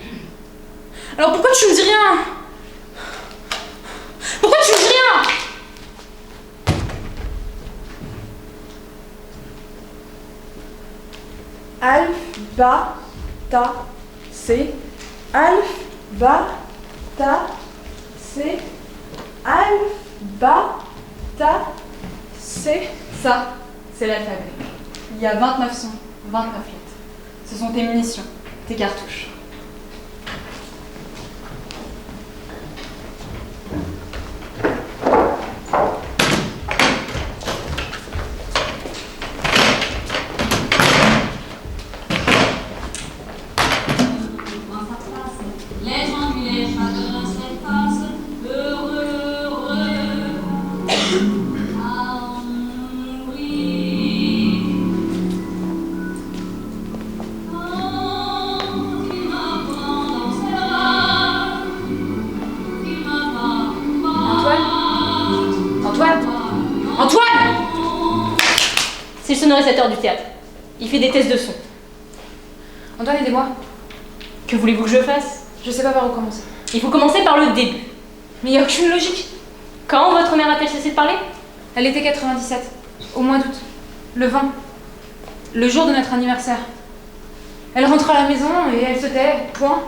Alors pourquoi tu me dis rien? Pourquoi tu me dis rien? Alph, ba, ta, c. Alph, ba, ta, c. Alph, ba, ta, c. Ça, c'est l'alphabet. Il y a 29 sons, 29 lettres. Ce sont tes munitions, tes cartouches. C'est le sonorisateur du théâtre. Il fait des tests de son. Antoine, aidez-moi. Que voulez-vous que je fasse? Je sais pas par où commencer. Il faut commencer par le début. Mais il n'y a aucune logique. Quand votre mère a-t-elle cessé de parler? Elle était 97, au mois d'août, le 20, le jour de notre anniversaire. Elle rentre à la maison et elle se tait, point.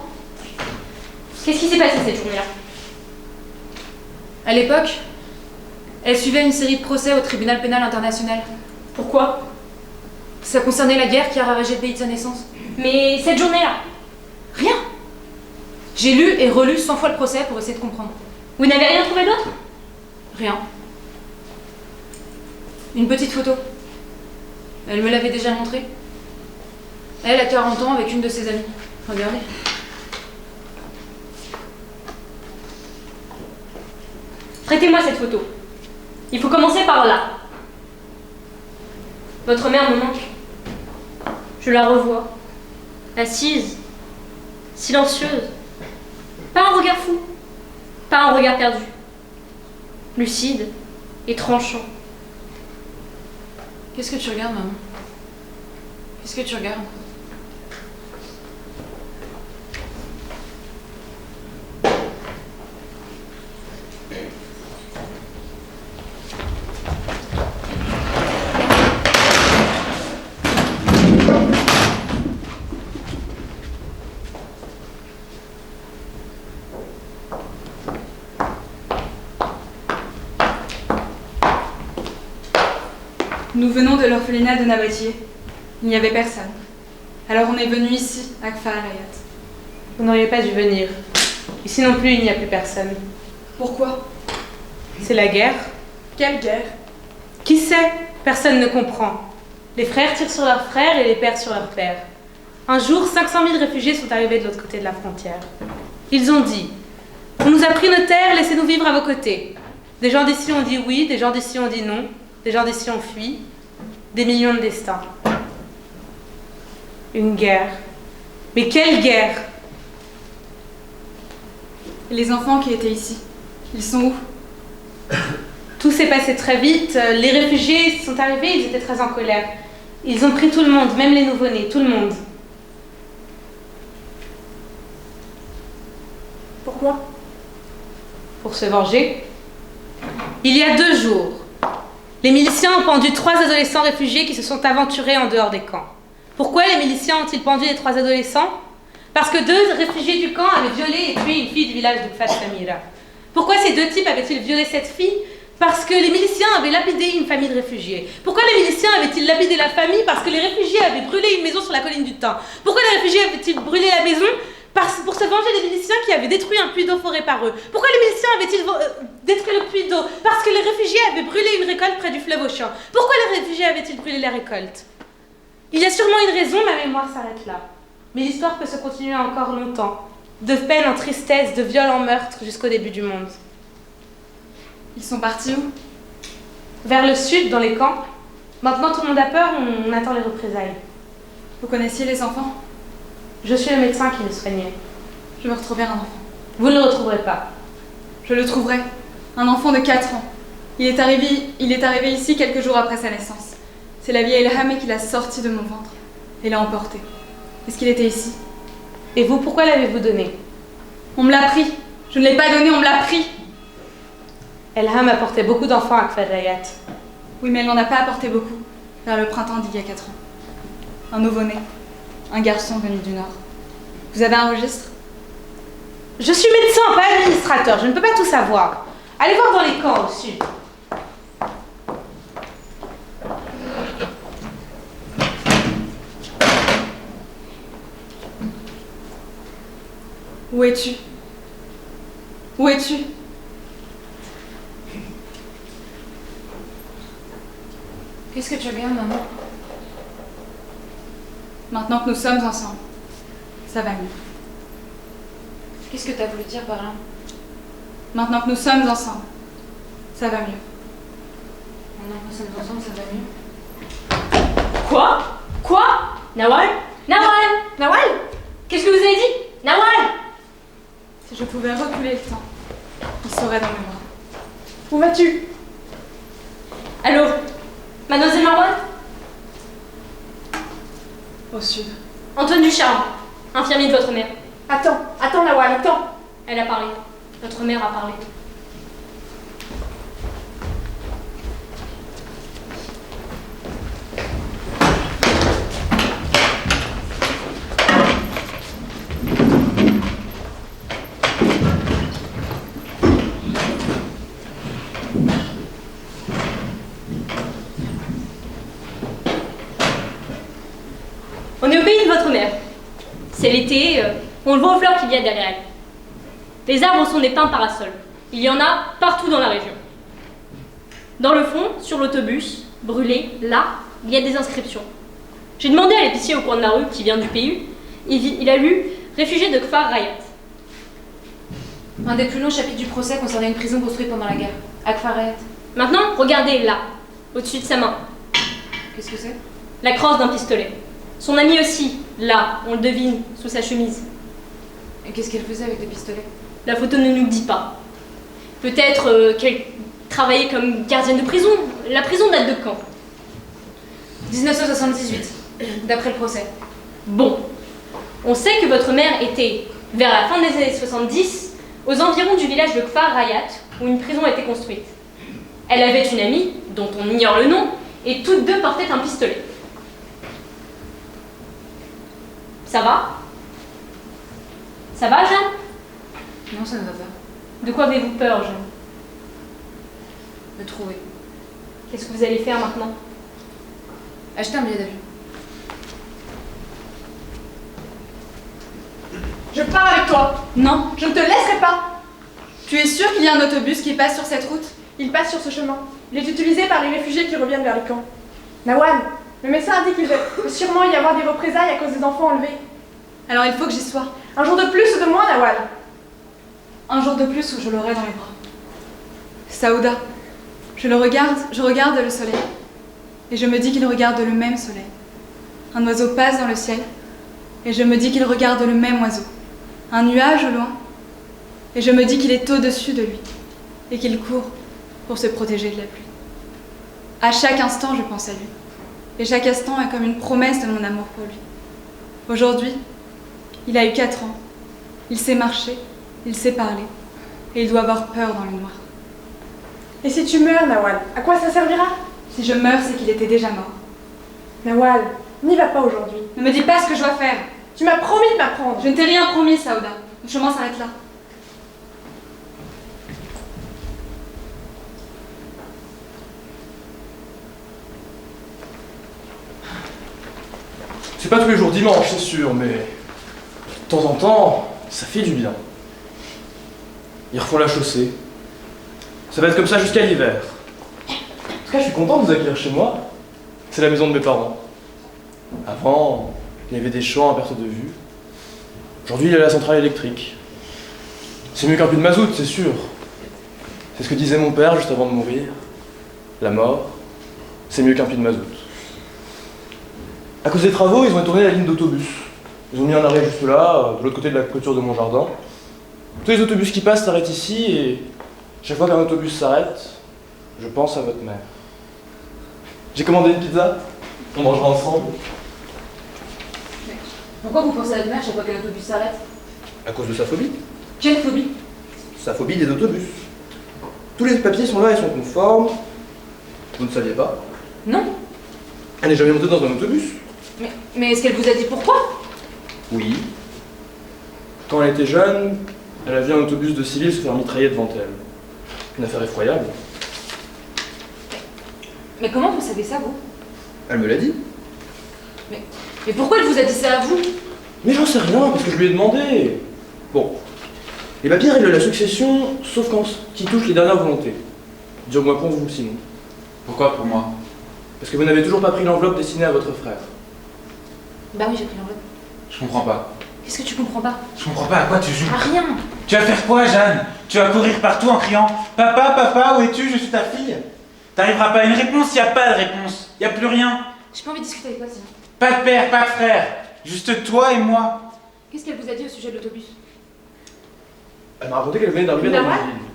Qu'est-ce qui s'est passé cette journée-là? À l'époque, elle suivait une série de procès au tribunal pénal international. Pourquoi? Ça concernait la guerre qui a ravagé le pays de sa naissance. Mais cette journée-là, Rien. J'ai lu et relu 100 fois le procès pour essayer de comprendre. vous n'avez rien trouvé d'autre? Rien. Une petite photo. Elle me l'avait déjà montrée. Elle a 40 ans avec une de ses amies. Regardez. Prêtez-moi cette photo. Il faut commencer par là. Votre mère me manque. Je la revois. Assise. Silencieuse. Pas un regard fou. Pas un regard perdu. Lucide et tranchant. Qu'est-ce que tu regardes, maman? Qu'est-ce que tu regardes? Nous venons de l'orphelinat de Nabatieh. Il n'y avait personne. Alors on est venu ici, à Kfar el-Hayat. Vous n'auriez pas dû venir. Ici non plus, il n'y a plus personne. Pourquoi? C'est la guerre. Quelle guerre? Qui sait? Personne ne comprend. Les frères tirent sur leurs frères et les pères sur leurs pères. Un jour, 500 000 réfugiés sont arrivés de l'autre côté de la frontière. Ils ont dit: on nous a pris nos terres, laissez-nous vivre à vos côtés. Des gens d'ici ont dit oui, des gens d'ici ont dit non. Des gens d'ici ont fui. Des millions de destins. Une guerre. Mais quelle guerre? Et les enfants qui étaient ici, ils sont où? Tout s'est passé très vite. Les réfugiés sont arrivés, ils étaient très en colère. Ils ont pris tout le monde, même les nouveau-nés, tout le monde. Pourquoi? Pour se venger. Il y a 2 jours, les miliciens ont pendu 3 adolescents réfugiés qui se sont aventurés en dehors des camps. Pourquoi les miliciens ont-ils pendu les 3 adolescents? Parce que 2 réfugiés du camp avaient violé et tué une fille du village de Kfar Samira. Pourquoi ces 2 types avaient-ils violé cette fille? Parce que les miliciens avaient lapidé une famille de réfugiés. Pourquoi les miliciens avaient-ils lapidé la famille? Parce que les réfugiés avaient brûlé une maison sur la colline du Thym. Pourquoi les réfugiés avaient-ils brûlé la maison? Pour se venger des miliciens qui avaient détruit un puits d'eau foré par eux. Pourquoi les miliciens avaient-ils détruit le puits d'eau? Parce que les réfugiés avaient brûlé une récolte près du fleuve Auchan. Pourquoi les réfugiés avaient-ils brûlé la récolte? Il y a sûrement une raison, ma mémoire s'arrête là. Mais l'histoire peut se continuer encore longtemps. De peine en tristesse, de viol en meurtre, jusqu'au début du monde. Ils sont partis où? Vers le sud, dans les camps. Maintenant tout le monde a peur, on attend les représailles. Vous connaissiez les enfants? Je suis le médecin qui le soignait. Je veux retrouver un enfant. Vous ne le retrouverez pas. Je le trouverai. Un enfant de 4 ans. Il est arrivé ici quelques jours après sa naissance. C'est la vieille Elhame qui l'a sorti de mon ventre et l'a emporté. Est-ce qu'il était ici? Et vous, pourquoi l'avez-vous donné? On me l'a pris. Je ne l'ai pas donné, on me l'a pris. Elham apportait beaucoup d'enfants à Kfar el-Hayat. Oui, mais elle n'en a pas apporté beaucoup. Vers le printemps d'il y a 4 ans. Un nouveau-né. Un garçon venu du Nord. Vous avez un registre? Je suis médecin, pas administrateur. Je ne peux pas tout savoir. Allez voir dans les camps au sud. Où es-tu? Où es-tu? Qu'est-ce que tu regardes, maman? Maintenant que nous sommes ensemble, ça va mieux. Qu'est-ce que t'as voulu dire par là? Maintenant que nous sommes ensemble, ça va mieux. Maintenant que nous sommes ensemble, ça va mieux. Quoi? Quoi? Nawal? Nawal? Nawal? Qu'est-ce que vous avez dit? Nawal? Si je pouvais reculer le temps, il serait dans mes bras. Où vas-tu? Allô? Mademoiselle Marwan? Au sud. Antoine Ducharme, infirmier de votre mère. Attends, Nawal, attends. Elle a parlé. Votre mère a parlé. votre mère. C'est l'été, on le voit aux fleurs qu'il y a derrière elle. Les arbres sont des pins parasols. Il y en a partout dans la région. Dans le fond, sur l'autobus, brûlé, là, il y a des inscriptions. J'ai demandé à l'épicier au coin de la rue, qui vient du PU, il a lu « Réfugié de Kfar Hayat ». Un des plus longs chapitres du procès concernait une prison construite pendant la guerre, à Kfar Hayat. Maintenant, regardez là, au-dessus de sa main, Qu'est-ce que c'est? la crosse d'un pistolet. Son ami aussi, là, on le devine, sous sa chemise. Et qu'est-ce qu'elle faisait avec des pistolets? La photo ne nous le dit pas. Peut-être qu'elle travaillait comme gardienne de prison. La prison date de quand? 1978, d'après le procès. Bon, on sait que votre mère était, vers la fin des années 70, aux environs du village de Kfar Hayat, où une prison a été construite. Elle avait une amie, dont on ignore le nom, et toutes deux portaient un pistolet. Ça va? Ça va, Jeanne? Non, ça ne va pas. De quoi avez-vous peur, Jeanne? Me trouver. Qu'est-ce que vous allez faire maintenant? Acheter un billet d'avion. Je pars avec toi. Non. Je ne te laisserai pas. Tu es sûr qu'il y a un autobus qui passe sur cette route? Il passe sur ce chemin. Il est utilisé par les réfugiés qui reviennent vers les camps. Nawal, le médecin a dit qu'il va sûrement y avoir des représailles à cause des enfants enlevés. Alors il faut que j'y sois. Un jour de plus ou de moins, Nawal. Un jour de plus où je l'aurai dans les bras. Saouda, je regarde le soleil. Et je me dis qu'il regarde le même soleil. Un oiseau passe dans le ciel. Et je me dis qu'il regarde le même oiseau. Un nuage au loin. Et je me dis qu'il est au-dessus de lui. Et qu'il court pour se protéger de la pluie. À chaque instant, je pense à lui. Et chaque instant est comme une promesse de mon amour pour lui. Aujourd'hui, il a eu 4 ans. Il sait marcher, il sait parler. Et il doit avoir peur dans le noir. Et si tu meurs, Nawal, à quoi ça servira? Si je meurs, c'est qu'il était déjà mort. Nawal, n'y va pas aujourd'hui. Ne me dis pas ce que je dois faire. Tu m'as promis de m'apprendre. Je ne t'ai rien promis, Saouda. Le chemin s'arrête là. C'est pas tous les jours dimanche, c'est sûr, mais de temps en temps, ça fait du bien. Ils refont la chaussée. Ça va être comme ça jusqu'à l'hiver. En tout cas, je suis content de vous accueillir chez moi. C'est la maison de mes parents. Avant, il y avait des champs à perte de vue. Aujourd'hui, il y a la centrale électrique. C'est mieux qu'un peu de mazout, c'est sûr. C'est ce que disait mon père juste avant de mourir. La mort, c'est mieux qu'un puits de mazout. À cause des travaux, ils ont étourné la ligne d'autobus. Ils ont mis un arrêt juste là, de l'autre côté de la clôture de mon jardin. Tous les autobus qui passent s'arrêtent ici et chaque fois qu'un autobus s'arrête, je pense à votre mère. J'ai commandé une pizza, on mangera ensemble. Pourquoi vous pensez à votre mère chaque fois qu'un autobus s'arrête? À cause de sa phobie. Quelle phobie? Sa phobie des autobus. Tous les papiers sont là, ils sont conformes. Vous ne saviez pas? Non. Elle n'est jamais montée dans un autobus. Mais est-ce qu'elle vous a dit pourquoi? Oui. Quand elle était jeune, elle a vu un autobus de civils se faire mitrailler devant elle. Une affaire effroyable. Mais comment vous savez ça, vous? Elle me l'a dit. Mais pourquoi elle vous a dit ça à vous? Mais j'en sais rien, parce que je lui ai demandé. Bon. Les papiers règlent la succession, sauf quand qui touche les dernières volontés. Dire-moi pour vous, sinon. Pourquoi pour moi? Parce que vous n'avez toujours pas pris l'enveloppe destinée à votre frère. Bah oui, j'ai pris l'enveloppe. Je comprends pas. Qu'est-ce que tu comprends pas? Je comprends pas à quoi tu joues. Ah, rien. Tu vas faire quoi, Jeanne? Tu vas courir partout en criant « Papa, papa, où es-tu? Je suis ta fille !» T'arriveras pas à une réponse, y a pas de réponse. Y a plus rien. J'ai pas envie de discuter avec toi, Sia. Pas de père, pas de frère. Juste toi et moi. Qu'est-ce qu'elle vous a dit au sujet de l'autobus? Elle m'a raconté qu'elle venait d'arriver dans Nawal une ville.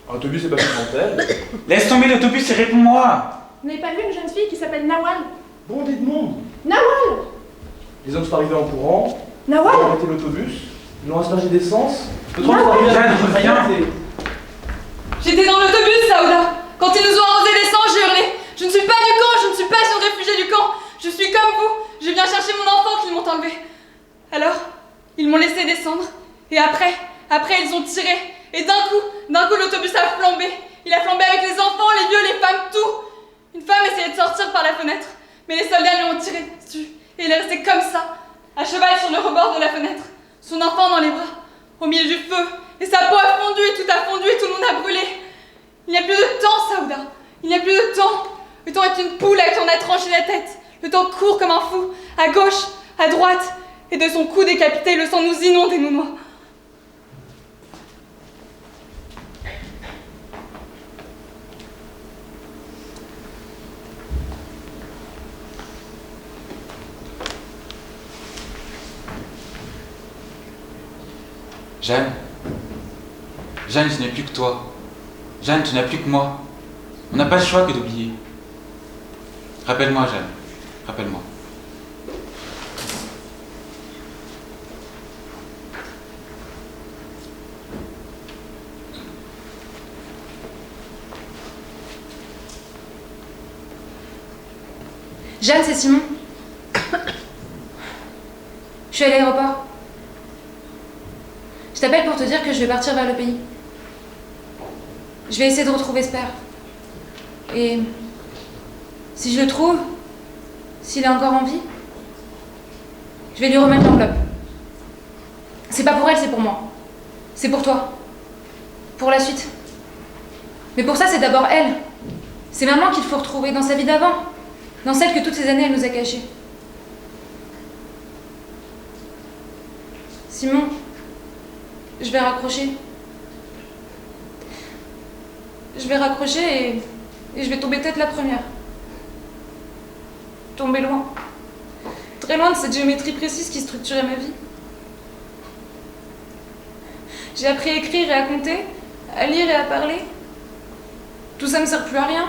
Un autobus est passé devant elle. Laisse tomber l'autobus et réponds-moi. Vous n'avez pas vu une jeune fille qui s'appelle Nawal? Bondé de monde. Nawal! Les hommes sont arrivés en courant. Ils ont Nawal! arrêté l'autobus. Ils l'ont aspergé d'essence. Le train est arrivé à Jeanne, reviens. J'étais dans l'autobus, Saouda. Quand ils nous ont arrosé l'essence, j'ai hurlé. Je ne suis pas du camp, je ne suis pas une réfugiée du camp. Je suis comme vous. Je viens chercher mon enfant qu'ils m'ont enlevé. Alors, ils m'ont laissé descendre. Et après, ils ont tiré. Et d'un coup, l'autobus a flambé. Il a flambé avec les enfants, les vieux, les femmes, tout. Une femme essayait de sortir par la fenêtre. Mais les soldats lui ont tiré dessus. Et il est resté comme ça, à cheval sur le rebord de la fenêtre, son enfant dans les bras, au milieu du feu, et sa peau a fondu, et tout a fondu, et tout le monde a brûlé. Il n'y a plus de temps, Saouda. Il n'y a plus de temps. Le temps est une poule à qui on a tranché la tête. Le temps court comme un fou, à gauche, à droite, et de son cou décapité, le sang nous inonde et nous noie. Jeanne. Jeanne, je n'ai plus que toi. Jeanne, tu n'as plus que moi. On n'a pas le choix que d'oublier. Rappelle-moi, Jeanne. Rappelle-moi. Jeanne, c'est Simon. Je suis à l'aéroport. Je t'appelle pour te dire que je vais partir vers le pays. Je vais essayer de retrouver ce père. Et si je le trouve, s'il est encore en vie, je vais lui remettre l'enveloppe. C'est pas pour elle, c'est pour moi. C'est pour toi. Pour la suite. Mais pour ça, c'est d'abord elle. C'est maman qu'il faut retrouver dans sa vie d'avant. Dans celle que toutes ces années, elle nous a cachée. Simon, je vais raccrocher. Je vais raccrocher et je vais tomber tête la première. Tomber loin. Très loin de cette géométrie précise qui structurait ma vie. J'ai appris à écrire et à compter, à lire et à parler. Tout ça ne me sert plus à rien.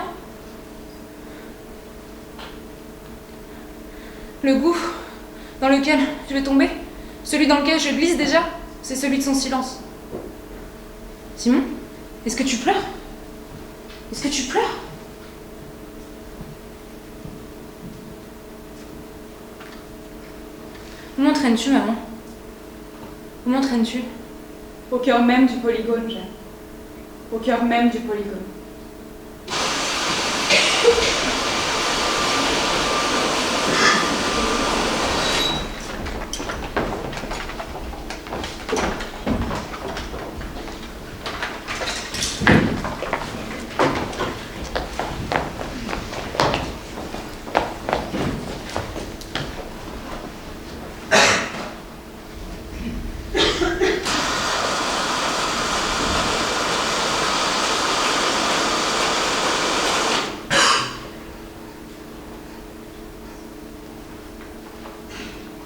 Le gouffre dans lequel je vais tomber, celui dans lequel je glisse déjà, c'est celui de son silence. Simon, est-ce que tu pleures? Est-ce que tu pleures? Où m'entraînes-tu, maman? Où m'entraînes-tu? Au cœur même du polygone, Jeanne. Au cœur même du polygone.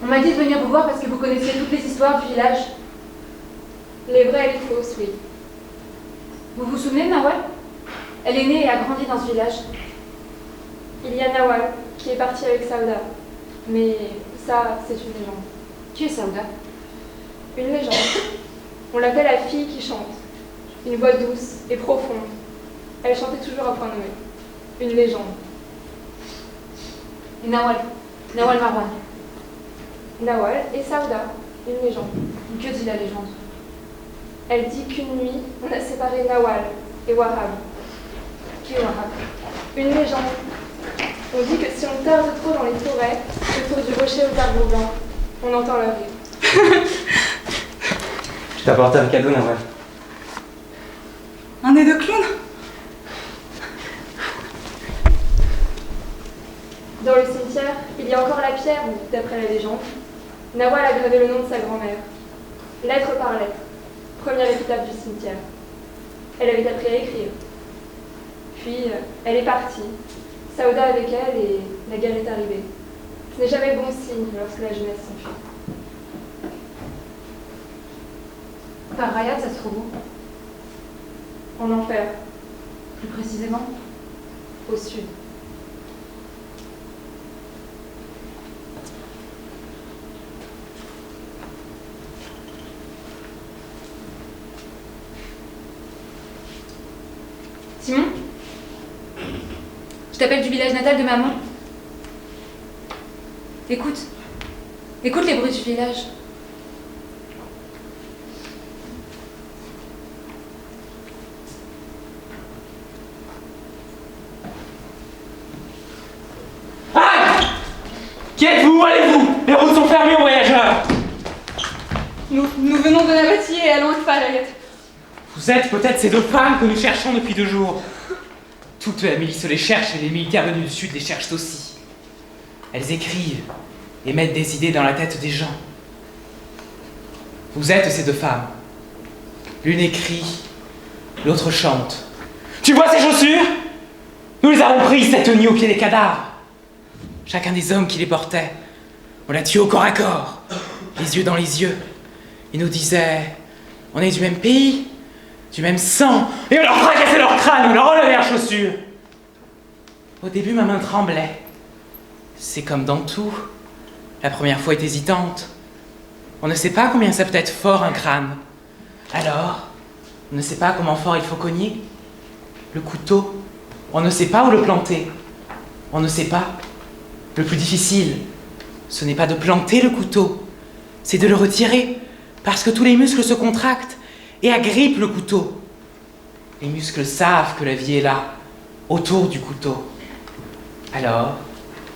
On m'a dit de venir vous voir parce que vous connaissiez toutes les histoires du village. Les vraies et les fausses, oui. Vous vous souvenez de Nawal? Elle est née et a grandi dans ce village. Il y a Nawal, qui est parti avec Saouda. Mais ça, c'est une légende. Qui est Saouda? Une légende. On l'appelle la fille qui chante. Une voix douce et profonde. Elle chantait toujours à point nommé. Une légende. Et Nawal? Nawal Marwan. Nawal et Saouda. Une légende. Que dit la légende? Elle dit qu'une nuit, on a séparé Nawal et Wahab. Qui est Wahab? Une légende. On dit que si on tarde trop dans les forêts, autour du rocher aux arbres blancs, on entend leur rire. Je t'ai apporté un cadeau, Nawal. Un nez de clown? Dans le cimetière, il y a encore la pierre où, d'après la légende, Nawal a gravé le nom de sa grand-mère. Lettre par lettre. Première épitaphe du cimetière. Elle avait appris à écrire. Puis, elle est partie. Saouda avec elle et la guerre est arrivée. Ce n'est jamais bon signe lorsque la jeunesse s'enfuit. Par Rayad, ça se trouve où? En enfer, Plus précisément? au sud. Simon? Je t'appelle du village natal de maman. Écoute. Écoute les bruits du village. Qui êtes-vous? Allez-vous? Nous venons de la bâtille et allons à Farayet. Vous êtes peut-être ces 2 femmes que nous cherchons depuis 2 jours. Toute la milice les cherche et les militaires venus du sud les cherchent aussi. Elles écrivent et mettent des idées dans la tête des gens. Vous êtes ces 2 femmes. L'une écrit, l'autre chante. Tu vois ces chaussures? Nous les avons prises cette nuit au pied des cadavres. Chacun des hommes qui les portait, on l'a tué au corps à corps, les yeux dans les yeux. Ils nous disaient, on est du même pays, du même sang, et on leur fracassait leur crâne, on leur enlevait leurs chaussures. Au début, ma main tremblait. C'est comme dans tout. La première fois est hésitante. On ne sait pas combien ça peut être fort un crâne. Alors, on ne sait pas comment fort il faut cogner. Le couteau, on ne sait pas où le planter. On ne sait pas. Le plus difficile, ce n'est pas de planter le couteau, c'est de le retirer, parce que tous les muscles se contractent et agrippent le couteau. Les muscles savent que la vie est là, autour du couteau. Alors,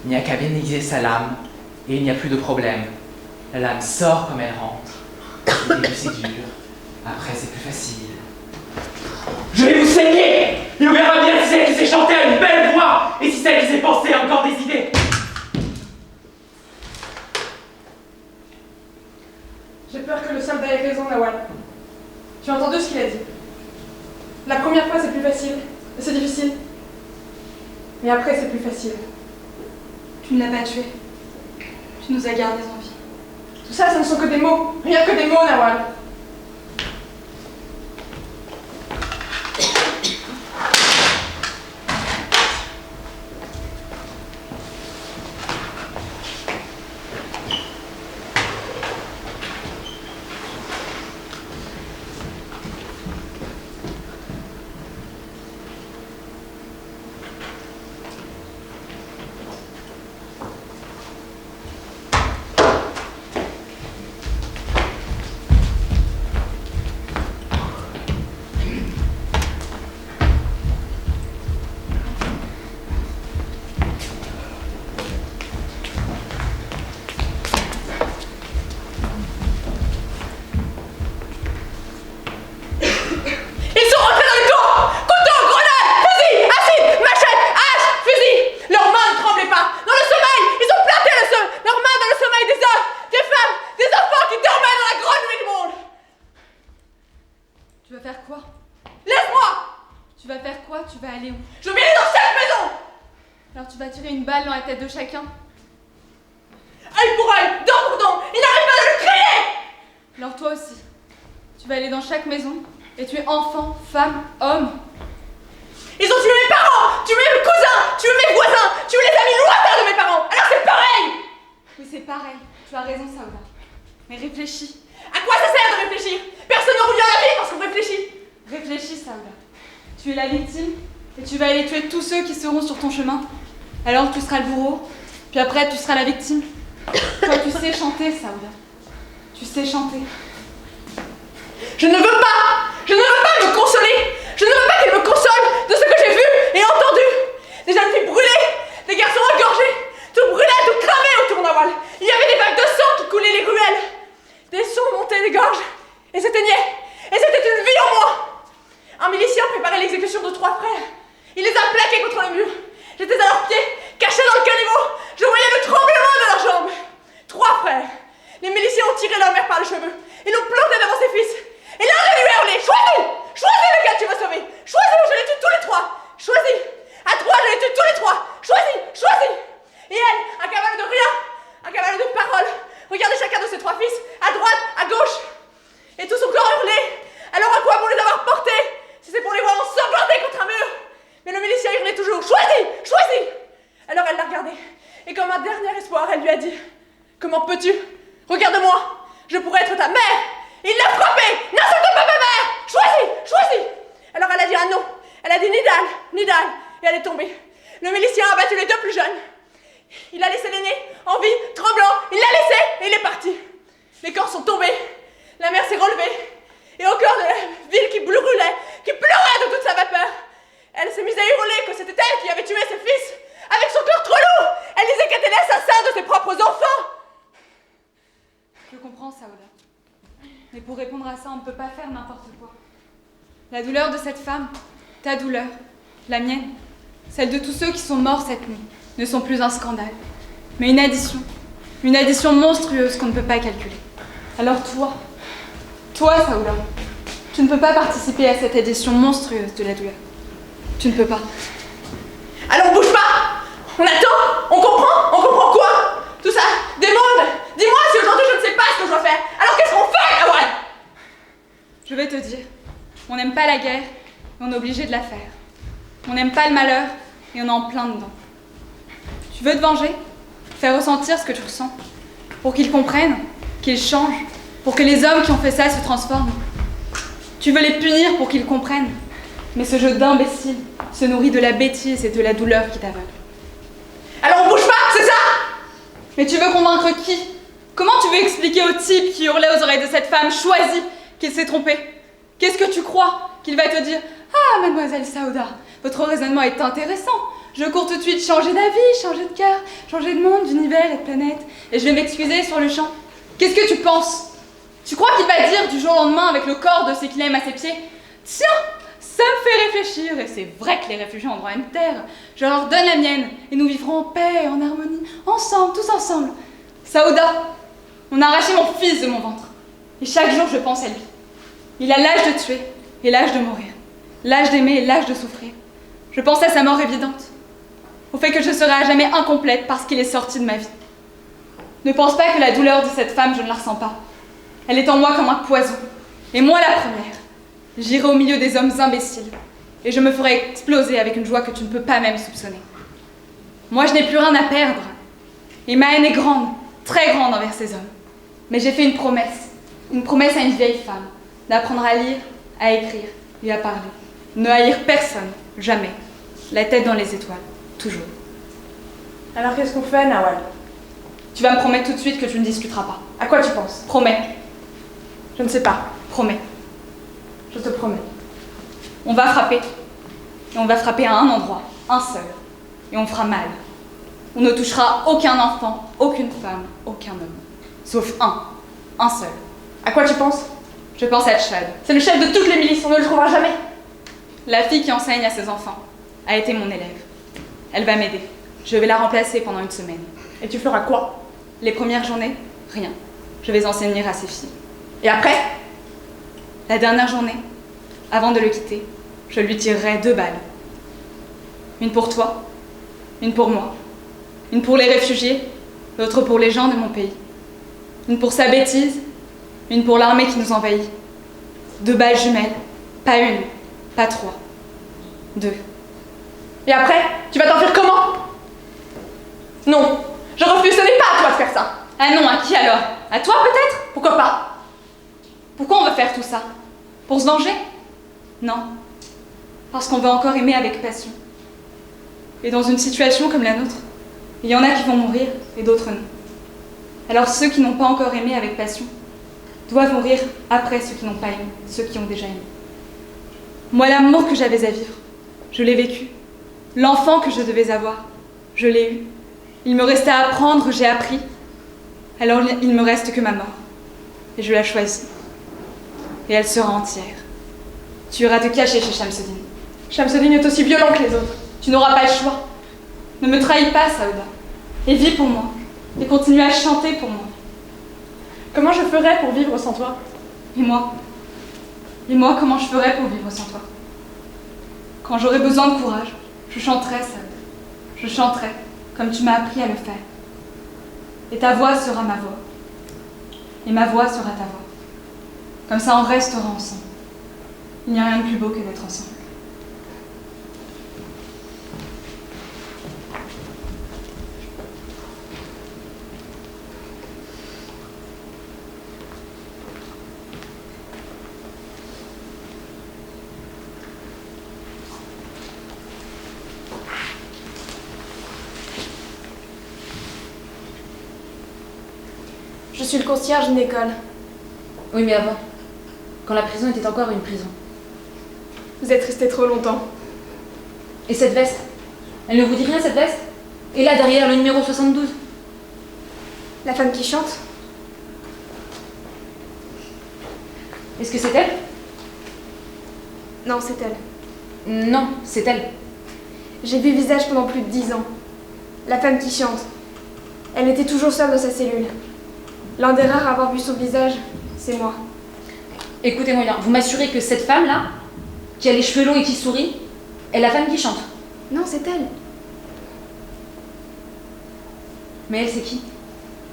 il n'y a qu'à béniser sa lame, et il n'y a plus de problème. La lame sort comme elle rentre. Au début c'est dur, après c'est plus facile. Je vais vous saigner! Et on verra bien si celle qui s'est chantée a une belle voix, et si celle qui s'est pensée a encore des idées. J'ai peur que le soldat ait raison, Nawal. Tu as entendu ce qu'il a dit. La première fois, c'est plus facile. C'est difficile. Mais après, c'est plus facile. Tu ne l'as pas tué. Tu nous as gardés en vie. Tout ça, ce ne sont que des mots. Rien que des mots, Nawal. De chacun. Œil pour œil, dent pour dent, il n'arrête pas de le crier! Alors toi aussi, tu vas aller dans chaque maison et tuer enfants, femmes, hommes. Ils ont tué mes parents, tué mes cousins, tué mes voisins, tué les amis lointains de mes parents, alors c'est pareil! Oui, c'est pareil, tu as raison, Saouda. Mais réfléchis. À quoi ça sert de réfléchir? Personne ne revient à la vie parce qu'on réfléchit. Réfléchis, Saouda. Tu es la victime et tu vas aller tuer tous ceux qui seront sur ton chemin. Alors tu seras le bourreau, puis après tu seras la victime. Toi tu sais chanter, Saouda. Tu sais chanter. Je ne veux pas me consoler. Je ne veux pas qu'il me console de ce que j'ai vu et entendu. Des jeunes filles brûlées, des garçons engorgés, tout brûlé, tout cramé autour d'Awal. Il y avait des vagues de sang qui coulaient les ruelles. Des sons montaient des gorges et s'éteignaient. Et c'était une vie en moi. Un milicien préparait l'exécution de 3 frères. Il les a plaqués contre le mur. J'étais à leurs pieds, caché dans le caniveau. Je voyais le tremblement de leurs jambes. 3 frères. Les miliciens ont tiré leur mère par les cheveux. Ils l'ont planté devant ses fils. Et l'un de lui a hurlé: choisis! Choisis lequel tu veux sauver! Choisis ou je les tue tous les 3! Choisis! À 3, je les tue tous les 3! Choisis! Choisis! Et elle, incapable de rien, incapable de parole, regardait chacun de ses 3 fils, à droite, à gauche. Et tout son corps hurlait. Alors à quoi bon les avoir portés si c'est pour les voir ensanglantés contre un mur? Mais le milicien hurlait toujours: choisis! Choisis! Alors elle l'a regardé, et comme un dernier espoir, elle lui a dit: comment peux-tu? Regarde-moi, je pourrais être ta mère! Il l'a frappée! N'insulte pas ma mère! Choisis! Choisis! Alors elle a dit un non. Elle a dit Nidal, Nidal, et elle est tombée. Le milicien a battu les 2 plus jeunes. Il a laissé l'aîné, en vie, tremblant, il l'a laissé, et il est parti. Les corps sont tombés, la mer s'est relevée, et au cœur de la ville qui brûlait, qui pleurait de toute sa vapeur, elle s'est mise à hurler que c'était elle qui avait tué ses fils. Avec son cœur trop lourd, elle disait qu'elle était l'assassin de ses propres enfants. Je comprends, Saouda. Et pour répondre à ça, on ne peut pas faire n'importe quoi. La douleur de cette femme, ta douleur, la mienne, celle de tous ceux qui sont morts cette nuit, ne sont plus un scandale, mais une addition monstrueuse qu'on ne peut pas calculer. Alors toi, Saoula, tu ne peux pas participer à cette addition monstrueuse de la douleur. Tu ne peux pas. Alors bouge pas! On attend? On comprend quoi? Tout ça, des mondes! Dis-moi si aujourd'hui je ne sais pas ce que je dois faire! Alors qu'est-ce qu'on fait, Nawal? Je vais te dire, on n'aime pas la guerre, et on est obligé de la faire. On n'aime pas le malheur, et on est en plein dedans. Tu veux te venger? Faire ressentir ce que tu ressens. Pour qu'ils comprennent, qu'ils changent, pour que les hommes qui ont fait ça se transforment. Tu veux les punir pour qu'ils comprennent. Mais ce jeu d'imbécile se nourrit de la bêtise et de la douleur qui t'aveugle. Alors on bouge pas, c'est ça? Mais tu veux convaincre qui? Comment tu veux expliquer au type qui hurlait aux oreilles de cette femme choisie qu'il s'est trompé? Qu'est-ce que tu crois? Qu'il va te dire: ah, mademoiselle Saouda, votre raisonnement est intéressant. Je cours tout de suite changer d'avis, changer de cœur, changer de monde, d'univers et de planète. Et je vais m'excuser sur le champ. Qu'est-ce que tu penses? Tu crois qu'il va dire du jour au lendemain avec le corps de ceux qu'il aime à ses pieds: tiens, ça me fait réfléchir, et c'est vrai que les réfugiés ont droit à une terre. Je leur donne la mienne, et nous vivrons en paix et en harmonie, ensemble, tous ensemble. Saouda, on a arraché mon fils de mon ventre. Et chaque jour, je pense à lui. Il a l'âge de tuer et l'âge de mourir. L'âge d'aimer et l'âge de souffrir. Je pense à sa mort évidente. Au fait que je serai à jamais incomplète parce qu'il est sorti de ma vie. Ne pense pas que la douleur de cette femme, je ne la ressens pas. Elle est en moi comme un poison. Et moi la première. J'irai au milieu des hommes imbéciles. Et je me ferai exploser avec une joie que tu ne peux pas même soupçonner. Moi, je n'ai plus rien à perdre. Et ma haine est grande, très grande envers ces hommes. Mais j'ai fait une promesse à une vieille femme, d'apprendre à lire, à écrire et à parler. Ne haïr personne, jamais. La tête dans les étoiles, toujours. Alors qu'est-ce qu'on fait, Nawal? Tu vas me promettre tout de suite que tu ne discuteras pas. À quoi tu penses? Promets. Je ne sais pas. Promets. Je te promets. On va frapper. Et on va frapper à un endroit, un seul. Et on fera mal. On ne touchera aucun enfant, aucune femme, aucun homme. Sauf un seul. À quoi tu penses? Je pense à Tchad. C'est le chef de toutes les milices, on ne le trouvera jamais. La fille qui enseigne à ses enfants a été mon élève. Elle va m'aider. Je vais la remplacer pendant une semaine. Et tu feras quoi? Les premières journées, rien. Je vais enseigner à ses filles. Et après? La dernière journée, avant de le quitter, je lui tirerai 2 balles. Une pour toi, une pour moi. Une pour les réfugiés, l'autre pour les gens de mon pays. Une pour sa bêtise, une pour l'armée qui nous envahit. 2 balles jumelles, pas une, pas 3. 2. Et après, tu vas t'enfuir comment? Non, je refuse, ce n'est pas à toi de faire ça. Ah non, à qui alors? À toi peut-être? Pourquoi pas? Pourquoi on veut faire tout ça? Pour se venger? Non. Parce qu'on veut encore aimer avec passion. Et dans une situation comme la nôtre, il y en a qui vont mourir et d'autres non. Alors ceux qui n'ont pas encore aimé avec passion doivent mourir après ceux qui n'ont pas aimé, ceux qui ont déjà aimé. Moi, l'amour que j'avais à vivre, je l'ai vécu. L'enfant que je devais avoir, je l'ai eu. Il me restait à apprendre, j'ai appris. Alors il me reste que ma mort. Et je la choisis. Et elle sera entière. Tu iras te cacher chez Shamsuddin. Shamsuddin est aussi violent que les autres. Tu n'auras pas le choix. Ne me trahis pas, Saouda. Et vis pour moi. Et continue à chanter pour moi. Comment je ferais pour vivre sans toi? Et moi? Et moi, comment je ferais pour vivre sans toi? Quand j'aurai besoin de courage, je chanterai, Saouda. Je chanterai, comme tu m'as appris à le faire. Et ta voix sera ma voix. Et ma voix sera ta voix. Comme ça, on restera ensemble. Il n'y a rien de plus beau que d'être ensemble. Je suis le concierge d'une école. Oui, mais avant, quand la prison était encore une prison. Vous êtes resté trop longtemps. Et cette veste? Elle ne vous dit rien, cette veste? Et là, derrière, le numéro 72? La femme qui chante? Est-ce que c'est elle? Non, c'est elle. Non, c'est elle. J'ai vu le visage pendant plus de 10 ans. La femme qui chante. Elle était toujours seule dans sa cellule. L'un des rares à avoir vu son visage, c'est moi. Écoutez-moi bien, vous m'assurez que cette femme-là, qui a les cheveux longs et qui sourit, est la femme qui chante? Non, c'est elle. Mais elle, c'est qui?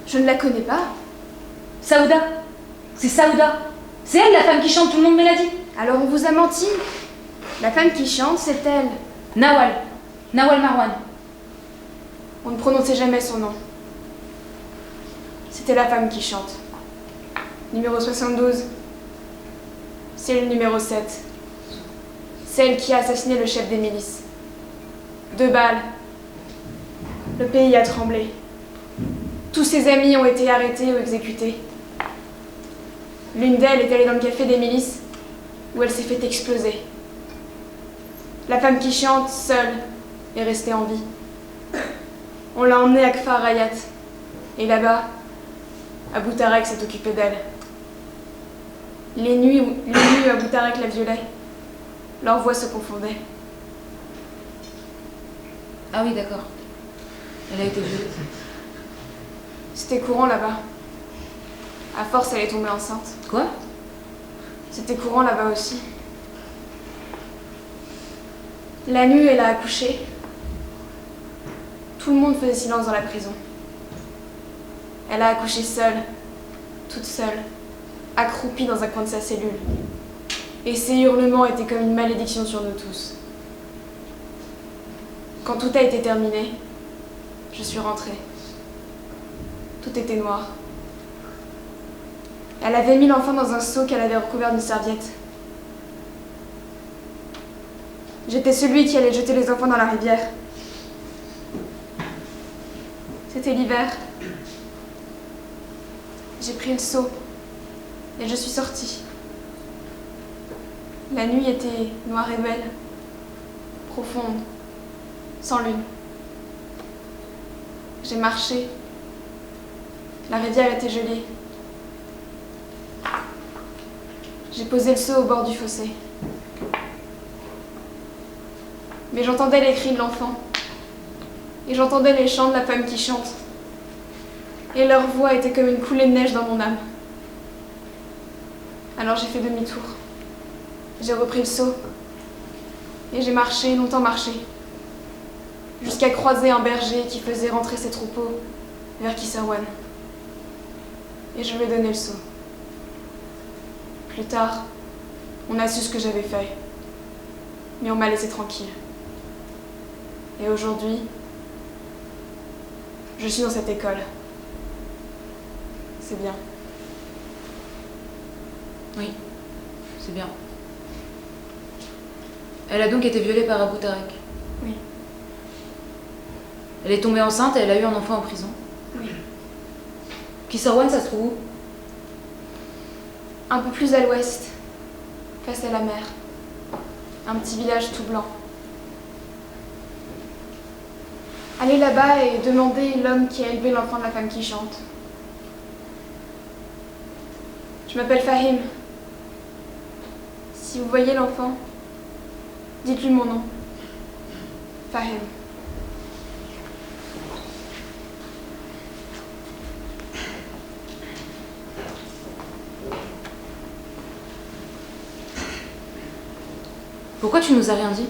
Je ne la connais pas. Saouda. C'est Saouda. C'est elle, la femme qui chante, tout le monde me l'a dit. Alors on vous a menti. La femme qui chante, c'est elle. Nawal. Nawal Marwan. On ne prononçait jamais son nom. C'était la femme qui chante. Numéro 72. C'est le numéro 7. Celle qui a assassiné le chef des milices. 2 balles. Le pays a tremblé. Tous ses amis ont été arrêtés ou exécutés. L'une d'elles est allée dans le café des milices, où elle s'est fait exploser. La femme qui chante, seule, est restée en vie. On l'a emmenée à Kfar Rayat. Et là-bas, Abou Tarek s'est occupé d'elle. Les nuits où Abou Tarek la violait, leurs voix se confondaient. Ah oui, d'accord. Elle a été violée. C'était courant là-bas. À force, elle est tombée enceinte. Quoi? C'était courant là-bas aussi. La nuit, elle a accouché. Tout le monde faisait silence dans la prison. Elle a accouché seule, toute seule, accroupie dans un coin de sa cellule. Et ses hurlements étaient comme une malédiction sur nous tous. Quand tout a été terminé, je suis rentrée. Tout était noir. Elle avait mis l'enfant dans un seau qu'elle avait recouvert d'une serviette. J'étais celui qui allait jeter les enfants dans la rivière. C'était l'hiver. J'ai pris le seau et je suis sortie. La nuit était noire et belle, profonde, sans lune. J'ai marché. La rivière était gelée. J'ai posé le seau au bord du fossé. Mais j'entendais les cris de l'enfant. Et j'entendais les chants de la femme qui chante. Et leur voix était comme une coulée de neige dans mon âme. Alors j'ai fait demi-tour. J'ai repris le seau. Et j'ai marché, longtemps marché. Jusqu'à croiser un berger qui faisait rentrer ses troupeaux vers Kissawan. Et je lui ai donné le seau. Plus tard, on a su ce que j'avais fait. Mais on m'a laissé tranquille. Et aujourd'hui, je suis dans cette école. C'est bien. Oui, c'est bien. Elle a donc été violée par Abou Tarek. Oui. Elle est tombée enceinte et elle a eu un enfant en prison. Oui. Kissawan, ça se trouve où? Un peu plus à l'ouest, face à la mer. Un petit village tout blanc. Allez là-bas et demandez l'homme qui a élevé l'enfant de la femme qui chante. Je m'appelle Fahim. Si vous voyez l'enfant, dites-lui mon nom. Fahim. Pourquoi tu nous as rien dit?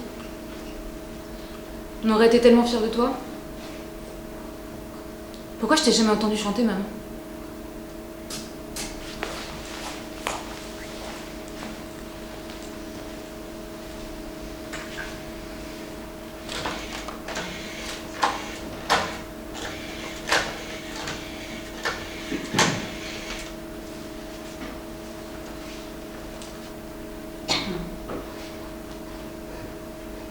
On aurait été tellement fiers de toi. Pourquoi je t'ai jamais entendu chanter, maman?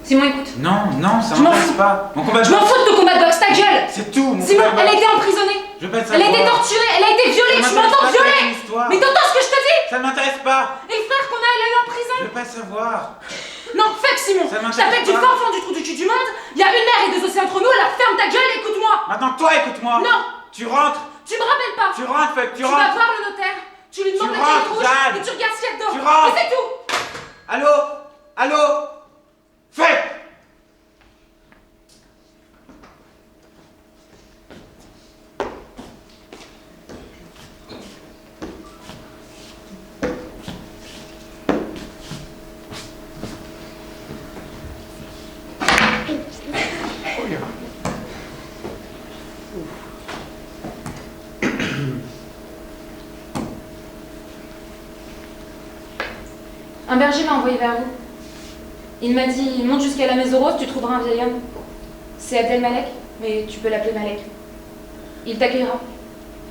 Simon, écoute. Non, non, ça Je m'en m'intéresse fous. pas. Mon combat de Je m'en boxe, fous de ton combat de boxe, ta gueule! c'est tout. Mon Simon, combat de elle a boxe. été emprisonnée! Je veux pas le Elle a savoir. été torturée! Elle a été violée! Ça Tu m'intéresse m'entends pas, violée! cette histoire. Mais t'entends ce que je te dis? Ça m'intéresse pas. Et le frère qu'on a eu en prison? Je veux pas savoir. Non, fuck Simon! Ça Je m'intéresse t'appelle du pas. fin fond du trou du cul du monde! Il y a une mer et 2 océans entre nous, alors ferme ta gueule et écoute-moi! Maintenant, toi, écoute-moi. Non! Tu rentres. Tu me rappelles pas! Tu rentres, fuck, tu Tu vas rentres. voir le notaire! Tu lui demandes Tu la carte rentres, rouge Jeanne. et tu regardes ce qu'il y a dedans. Tu rentres. Et c'est tout. Allô? Allô? Fais! Un berger m'a envoyé vers vous. Il m'a dit, monte jusqu'à la maison rose, tu trouveras un vieil homme. C'est Abdel Malek, mais tu peux l'appeler Malek. Il t'accueillera.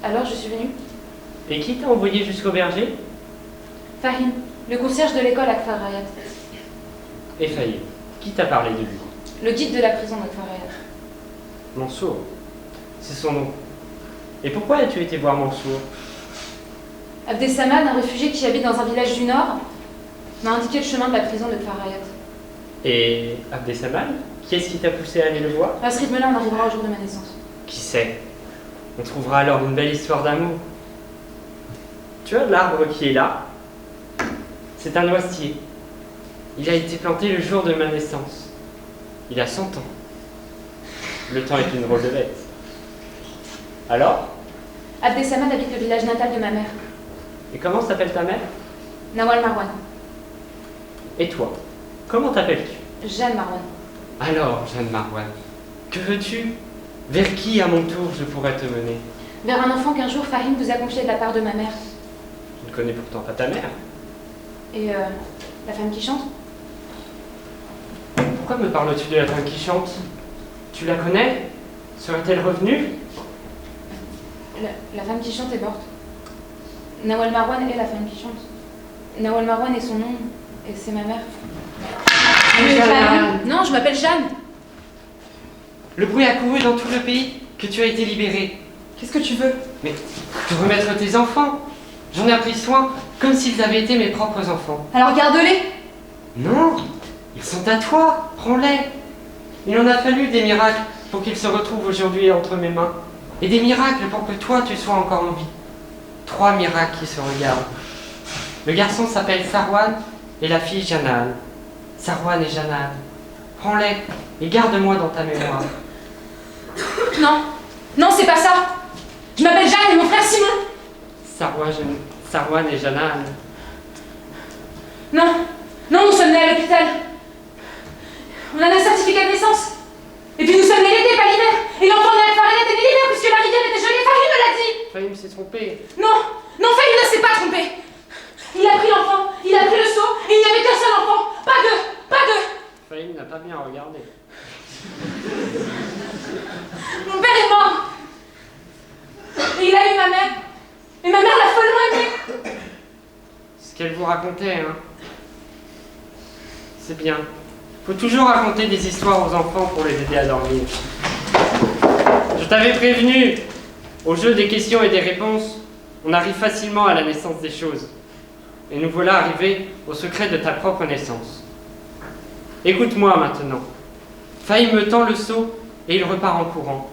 Alors je suis venue. Et qui t'a envoyé jusqu'au berger? Fahim, le concierge de l'école à Kfar Hayat. Et Fahim, qui t'a parlé de lui? Le guide de la prison de Kfar Hayat. Mansour. C'est son nom. Et pourquoi as-tu été voir Mansour? Abdessamad, un réfugié qui habite dans un village du Nord, m'a indiqué le chemin de la prison de Kfar Hayat. Et Abdessamad? Qui est-ce qui t'a poussé à aller le voir? À ce rythme-là, on arrivera au jour de ma naissance. Qui sait? On trouvera alors une belle histoire d'amour. Tu vois l'arbre qui est là? C'est un noisetier. Il a été planté le jour de ma naissance. Il a 100 ans. Le temps est une drôle de bête. Alors? Abdessamad habite le village natal de ma mère, Et comment s'appelle ta mère? Nawal Marwan. Et toi? Comment t'appelles-tu? Jeanne Marwan. Alors, Jeanne Marwan, que veux-tu? Vers qui, à mon tour, je pourrais te mener? Vers un enfant qu'un jour Fahim vous a confié de la part de ma mère. Je ne connais pourtant pas ta mère. Et la femme qui chante? Pourquoi me parles-tu de la femme qui chante? Tu la connais? Serait-elle revenue? La femme qui chante est morte. Nawal Marwan est la femme qui chante. Nawal Marwan est son nom, et c'est ma mère. Mais Jeanne. Non, je m'appelle Jeanne. Le bruit a couru dans tout le pays que tu as été libérée. Qu'est-ce que tu veux? Mais te remettre tes enfants. J'en ai pris soin comme s'ils avaient été mes propres enfants. Alors garde-les! Non, ils sont à toi. Prends-les. Il en a fallu des miracles pour qu'ils se retrouvent aujourd'hui entre mes mains. Et des miracles pour que toi tu sois encore en vie. 3 miracles qui se regardent. Le garçon s'appelle Sarwan et la fille Janal. Sarwan et Janal. Prends-les et garde-moi dans ta mémoire. Non, non, c'est pas ça. Je m'appelle Jeanne et mon frère Simon. Sarwan et Janal. Non, non, nous sommes nés à l'hôpital. On a un certificat de naissance. Et puis nous sommes nés l'été, pas l'hiver. Et l'enfant né à Kfar Hayat était l'hiver puisque la rivière était gelée. Fahim me l'a dit. Fahim s'est trompé. Non, non, Fahim ne s'est pas trompé. Il a pris l'enfant, il a pris le seau, et il n'y avait qu'un seul enfant. Pas deux, pas deux. Fahim n'a pas bien regardé. Mon père est mort. Et il a eu ma mère. Et ma mère l'a follement aimé. Ce qu'elle vous racontait, hein. C'est bien. Faut toujours raconter des histoires aux enfants pour les aider à dormir. Je t'avais prévenu. Au jeu des questions et des réponses, on arrive facilement à la naissance des choses. Et nous voilà arrivés au secret de ta propre naissance. Écoute-moi maintenant. Fahim me tend le seau et il repart en courant.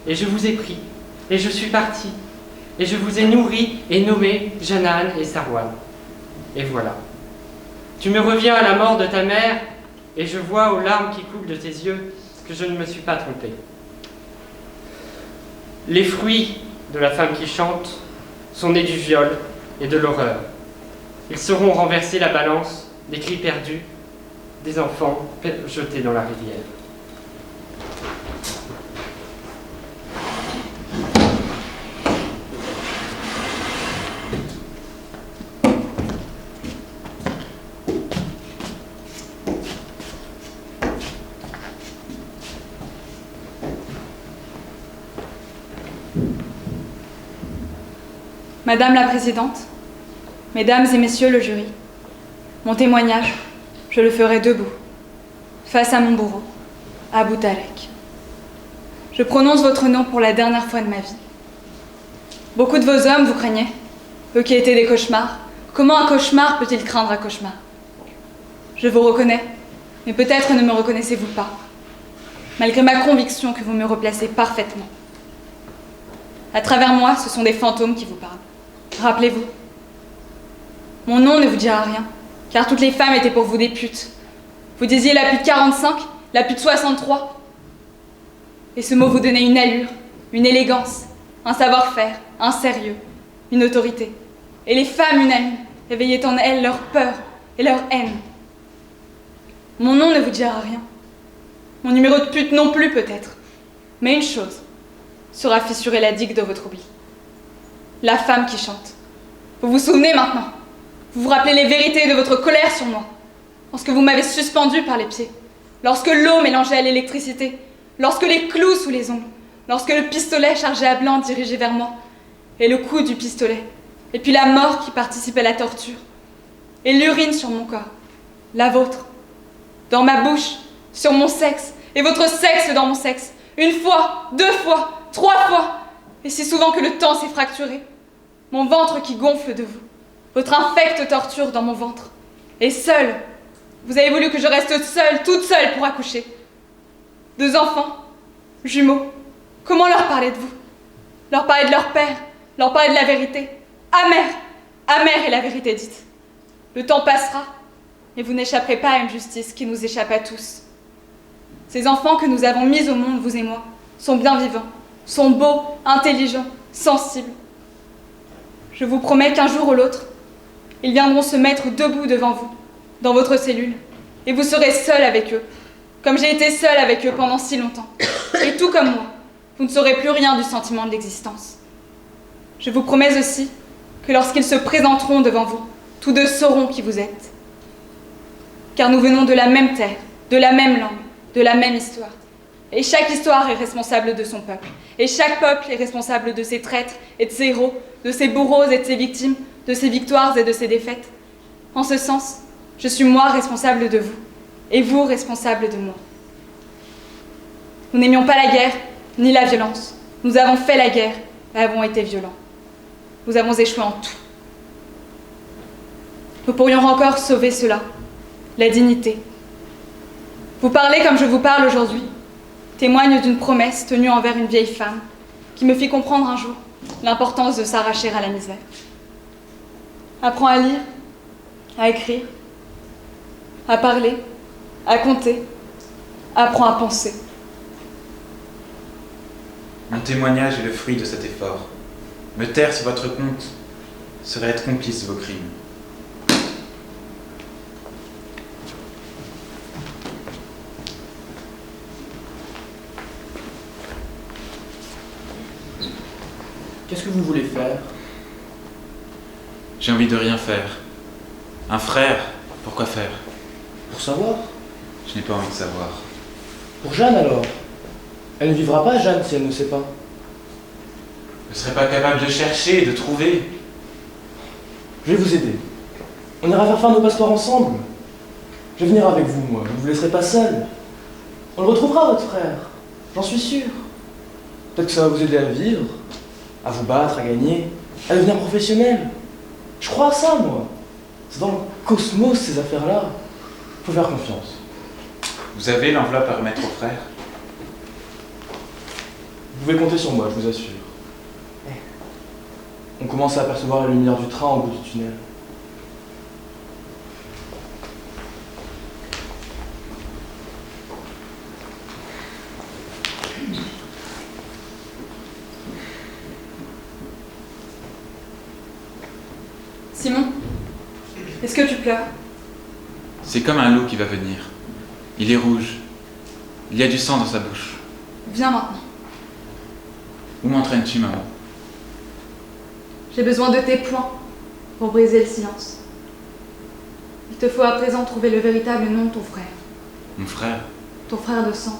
Et je vous ai pris, et je suis parti, et je vous ai nourri et nommé Janan et Sarwan. Et voilà. Tu me reviens à la mort de ta mère, et je vois aux larmes qui coulent de tes yeux que je ne me suis pas trompé. Les fruits de la femme qui chante sont nés du viol et de l'horreur. Ils seront renversés la balance des cris perdus des enfants jetés dans la rivière. Madame la Présidente, Mesdames et Messieurs le jury, mon témoignage, je le ferai debout, face à mon bourreau, Abou Tarek. Je prononce votre nom pour la dernière fois de ma vie. Beaucoup de vos hommes vous craignaient, eux qui étaient des cauchemars. Comment un cauchemar peut-il craindre un cauchemar? Je vous reconnais, mais peut-être ne me reconnaissez-vous pas, malgré ma conviction que vous me replacez parfaitement. À travers moi, ce sont des fantômes qui vous parlent. Rappelez-vous, Mon nom ne vous dira rien, car toutes les femmes étaient pour vous des putes. Vous disiez la pute 45, la pute 63. Et ce mot vous donnait une allure, une élégance, un savoir-faire, un sérieux, une autorité. Et les femmes unanimes éveillaient en elles leur peur et leur haine. Mon nom ne vous dira rien. Mon numéro de pute non plus peut-être. Mais une chose sera fissurer la digue de votre oubli. La femme qui chante. Vous vous souvenez maintenant? Vous vous rappelez les vérités de votre colère sur moi, lorsque vous m'avez suspendu par les pieds, lorsque l'eau mélangeait à l'électricité, lorsque les clous sous les ongles, lorsque le pistolet chargé à blanc dirigeait vers moi, et le coup du pistolet, et puis la mort qui participe à la torture, et l'urine sur mon corps, la vôtre, dans ma bouche, sur mon sexe, et votre sexe dans mon sexe, une fois, 2 fois, 3 fois, et si souvent que le temps s'est fracturé, mon ventre qui gonfle de vous, votre infecte torture dans mon ventre, et seule, vous avez voulu que je reste seule, toute seule pour accoucher. 2 enfants, jumeaux, comment leur parler de vous? Leur parler de leur père, leur parler de la vérité. Amère, amère est la vérité dite. Le temps passera, mais vous n'échapperez pas à une justice qui nous échappe à tous. Ces enfants que nous avons mis au monde, vous et moi, sont bien vivants, sont beaux, intelligents, sensibles. Je vous promets qu'un jour ou l'autre, ils viendront se mettre debout devant vous, dans votre cellule, et vous serez seul avec eux, comme j'ai été seule avec eux pendant si longtemps. Et tout comme moi, vous ne saurez plus rien du sentiment de l'existence. Je vous promets aussi que lorsqu'ils se présenteront devant vous, tous 2 sauront qui vous êtes. Car nous venons de la même terre, de la même langue, de la même histoire. Et chaque histoire est responsable de son peuple. Et chaque peuple est responsable de ses traîtres et de ses héros, de ses bourreaux et de ses victimes, de ses victoires et de ses défaites. En ce sens, je suis moi responsable de vous, et vous responsable de moi. Nous n'aimions pas la guerre, ni la violence. Nous avons fait la guerre, et avons été violents. Nous avons échoué en tout. Nous pourrions encore sauver cela, la dignité. Vous parlez comme je vous parle aujourd'hui, témoigne d'une promesse tenue envers une vieille femme qui me fit comprendre un jour l'importance de s'arracher à la misère. Apprends à lire, à écrire, à parler, à compter, apprends à penser. Mon témoignage est le fruit de cet effort. Me taire sur votre compte serait être complice de vos crimes. Qu'est-ce que vous voulez faire? J'ai envie de rien faire. Un frère, pourquoi faire? Pour savoir. Je n'ai pas envie de savoir. Pour Jeanne alors? Elle ne vivra pas, Jeanne, si elle ne sait pas. Je ne serais pas capable de chercher, de trouver. Je vais vous aider. On ira faire nos passeports ensemble. Je vais venir avec vous, moi. Je ne vous laisserai pas seul. On le retrouvera, votre frère. J'en suis sûr. Peut-être que ça va vous aider à vivre, à vous battre, à gagner, à devenir professionnel. Je crois à ça, moi. C'est dans le cosmos, ces affaires-là. Faut faire confiance. Vous avez l'enveloppe à remettre au frère? Vous pouvez compter sur moi, je vous assure. On commence à apercevoir la lumière du train au bout du tunnel. Simon, est-ce que tu pleures? C'est comme un loup qui va venir. Il est rouge. Il y a du sang dans sa bouche. Viens maintenant. Où m'entraînes-tu, maman? J'ai besoin de tes poings pour briser le silence. Il te faut à présent trouver le véritable nom de ton frère. Mon frère? Ton frère de sang.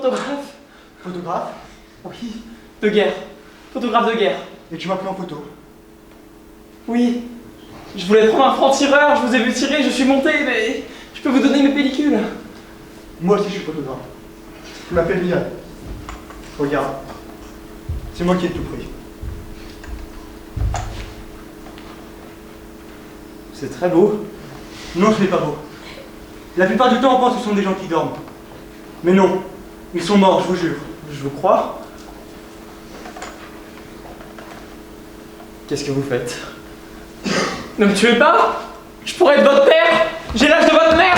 photographe. Photographe? Oui, de guerre. Photographe de guerre. Et tu m'as pris en photo? Oui. Je voulais prendre un franc-tireur, je vous ai vu tirer, je suis monté, mais je peux vous donner mes pellicules. Moi aussi je suis photographe. Je m'appelle Mian. Regarde. C'est moi qui ai tout pris. C'est très beau. Non, ce n'est pas beau. La plupart du temps, on pense que ce sont des gens qui dorment. Mais non, ils sont morts, je vous jure. Je vous crois. Qu'est-ce que vous faites? Ne me tuez pas! Je pourrais être votre père! J'ai l'âge de votre mère!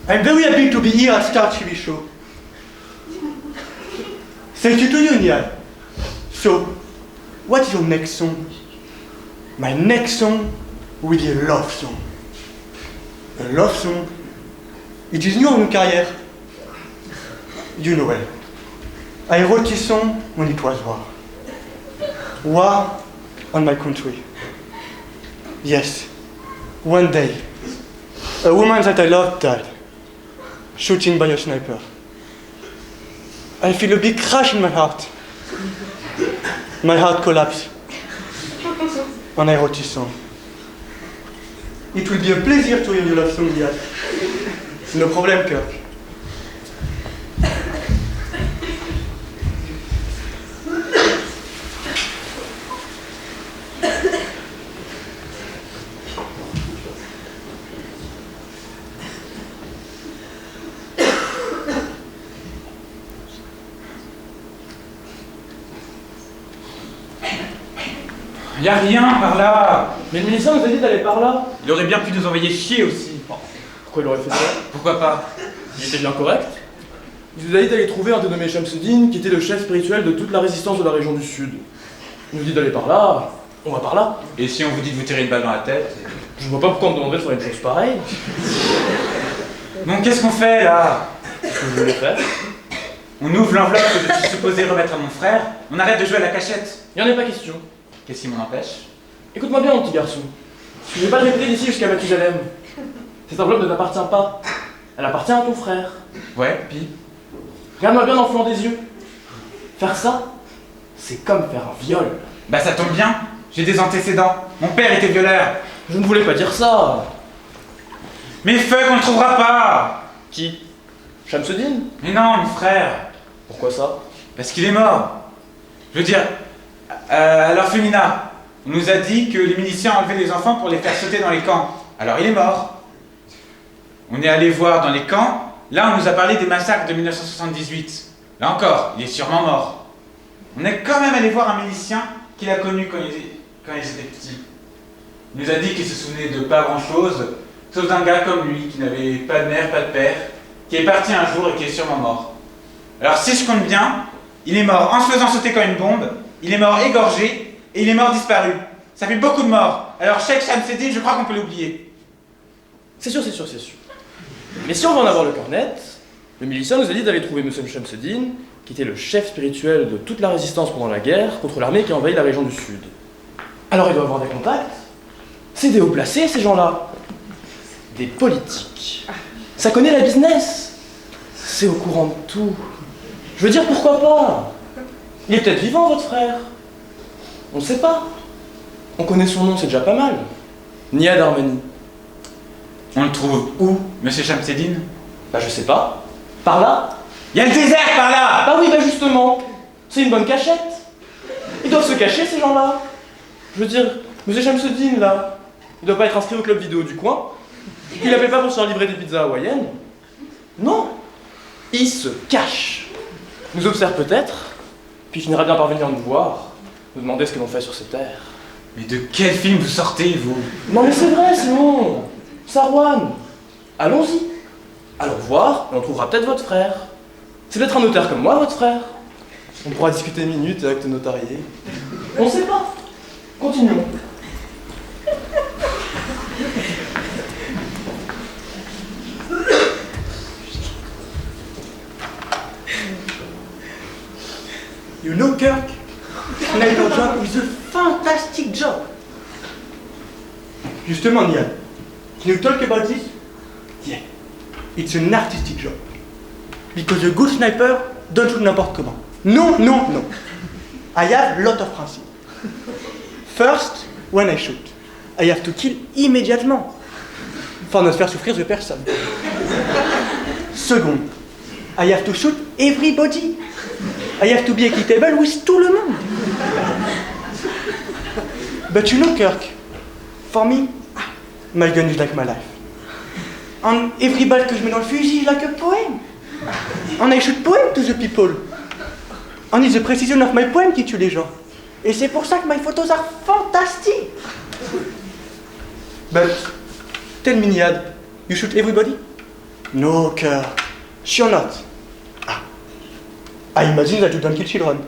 I'm very happy to be here at Star TV show. Thank you to you, Niall. So, what is your next song? My next song will be a love song. A love song. It is new en une carrière. You know well. I wrote this song when it was war. War on my country. Yes, one day, a woman that I loved died. Shooting by a sniper. I feel a big crash in my heart. My heart collapsed. And I wrote this song. It will be a pleasure to hear your love song, Liad. No problem, Kirk. Y a rien par là. Mais le ministère nous a dit d'aller par là. Il aurait bien pu nous envoyer chier aussi. Pourquoi il aurait fait ça? Pourquoi pas? Il était bien correct. Il nous a dit d'aller trouver un dénommé Shamsuddin, qui était le chef spirituel de toute la résistance de la région du Sud. Il nous dit d'aller par là, on va par là. Et si on vous dit de vous tirer une balle dans la tête? Je vois pas pourquoi on me demanderait de faire une chose pareille. Donc qu'est-ce qu'on fait là? Qu'est-ce que vous voulez faire? On ouvre l'enveloppe que je suis supposé remettre à mon frère, on arrête de jouer à la cachette. Il n'y en a pas question. Qu'est-ce qui m'en empêche? Écoute-moi bien, mon petit garçon. Je ne vais pas te répéter d'ici jusqu'à Mathusalem. Cette enveloppe ne t'appartient pas. Elle appartient à ton frère. Ouais, puis? Regarde-moi bien dans le flanc des yeux. Faire ça, c'est comme faire un viol. Bah ça tombe bien, j'ai des antécédents. Mon père était violeur. Je ne voulais pas dire ça. Mais fuck, on le trouvera pas. Qui? Shamsuddin? Mais non, mon frère. Pourquoi ça? Parce qu'il est mort. Je veux dire, à l'orphelinat, on nous a dit que les miliciens enlevaient les enfants pour les faire sauter dans les camps. Alors il est mort. On est allé voir dans les camps, là on nous a parlé des massacres de 1978. Là encore, il est sûrement mort. On est quand même allé voir un milicien qu'il a connu quand ils étaient petits. Il nous a dit qu'il se souvenait de pas grand chose, sauf d'un gars comme lui, qui n'avait pas de mère, pas de père, qui est parti un jour et qui est sûrement mort. Alors si je compte bien, il est mort en se faisant sauter comme une bombe, il est mort égorgé, et il est mort disparu. Ça fait beaucoup de morts. Alors Cheikh Shamsuddin, je crois qu'on peut l'oublier. C'est sûr, c'est sûr, c'est sûr. Mais si on veut en avoir le cœur net, le milicien nous a dit d'aller trouver Monsieur Shamsuddin, qui était le chef spirituel de toute la résistance pendant la guerre contre l'armée qui a envahi la région du Sud. Alors il doit avoir des contacts. C'est des hauts placés, ces gens-là. Des politiques. Ça connaît la business. C'est au courant de tout. Je veux dire, pourquoi pas? Il est peut-être vivant, votre frère. On ne sait pas. On connaît son nom, c'est déjà pas mal. Niad Armani. On le trouve où, Monsieur Shamsuddin? Bah je sais pas. Par là? Il y a le désert par là! Bah oui, bah justement. C'est une bonne cachette. Ils doivent se cacher, ces gens-là. Je veux dire, Monsieur Shamsuddin, là, il doit pas être inscrit au club vidéo du coin. Il appelle pas pour se faire livrer des pizzas hawaïennes. Non. Il se cache. Nous observe peut-être, puis finira bien par venir nous voir, nous demander ce que l'on fait sur ces terres. Mais de quel film vous sortez, vous? Non mais c'est vrai, Simon. Sarwan. Allons-y. Allons voir, et on trouvera peut-être votre frère. C'est peut-être un notaire comme moi, votre frère. On pourra discuter minutes avec le notarié. On sait pas. Continuons. Justement, Niall, can you talk about this? Yeah, it's an artistic job. Because a good sniper don't shoot n'importe comment. No, no, no. I have a lot of principles. First, when I shoot, I have to kill immédiatement. Pour ne faire souffrir de personne. Second, I have to shoot everybody. I have to be equitable with tout le monde. But you know, Kirk, for me, my gun is like my life. And every balle que je mets dans le fusil is like a poem. And I shoot poem to the people. And it's the precision of my poem qui tue les gens. Et c'est pour ça que my photos are fantastic. But, tell me, Niad, you shoot everybody? No, Kirk, sure not. I imagine that you don't kill children.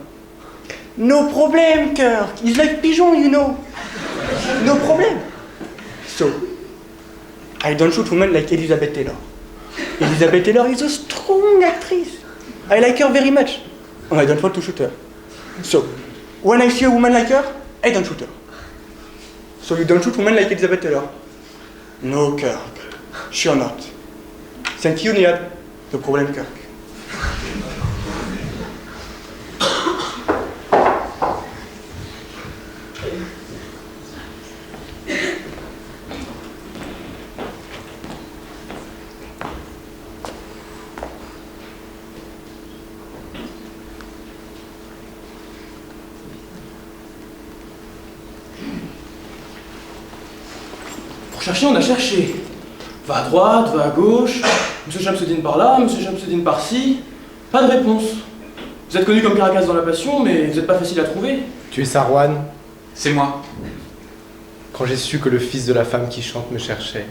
No problem, Kirk. It's like pigeon, you know. No problem. So, I don't shoot women like Elizabeth Taylor. Elizabeth Taylor is a strong actress. I like her very much. And I don't want to shoot her. So, when I see a woman like her, I don't shoot her. So you don't shoot women like Elizabeth Taylor? No, Kirk. Sure not. Thank you, Niad. No problem, Kirk. Chercher, on a cherché. Va à droite, va à gauche, Monsieur Shamsuddin par là, Monsieur Shamsuddin par-ci. Pas de réponse. Vous êtes connu comme Caracas dans la passion, mais vous n'êtes pas facile à trouver. Tu es Sarwan? C'est moi. Quand j'ai su que le fils de la femme qui chante me cherchait,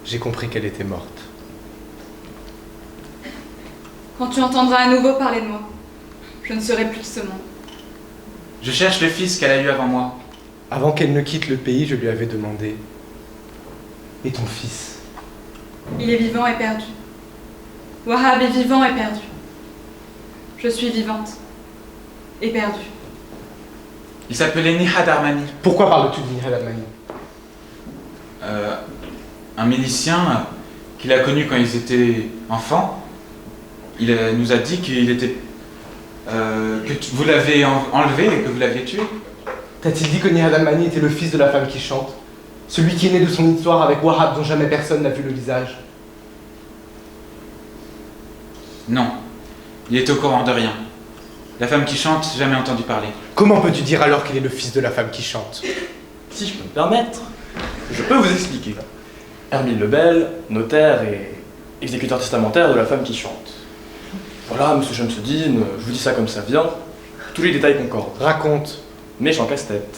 j'ai compris qu'elle était morte. Quand tu entendras à nouveau parler de moi, je ne serai plus de ce monde. Je cherche le fils qu'elle a eu avant moi. Avant qu'elle ne quitte le pays, je lui avais demandé: et ton fils? Il est vivant et perdu. Wahab est vivant et perdu. Je suis vivante et perdue. Il s'appelait Nihad Armani. Pourquoi parles-tu de Nihad Armani? Un milicien qu'il a connu quand ils étaient enfants. Il nous a dit qu'il était... vous l'avez enlevé et que vous l'aviez tué. T'a-t-il dit que Nihad Armani était le fils de la femme qui chante? Celui qui est né de son histoire avec Wahab dont jamais personne n'a vu le visage? Non. Il est au courant de rien. La femme qui chante, jamais entendu parler. Comment peux-tu dire alors qu'il est le fils de la femme qui chante? Si je peux me permettre, je peux vous expliquer. Hermine Lebel, notaire et exécuteur testamentaire de la femme qui chante. Voilà, Monsieur Shamsuddin, je vous dis ça comme ça vient. Tous les détails concordent. Raconte. Méchant casse-tête.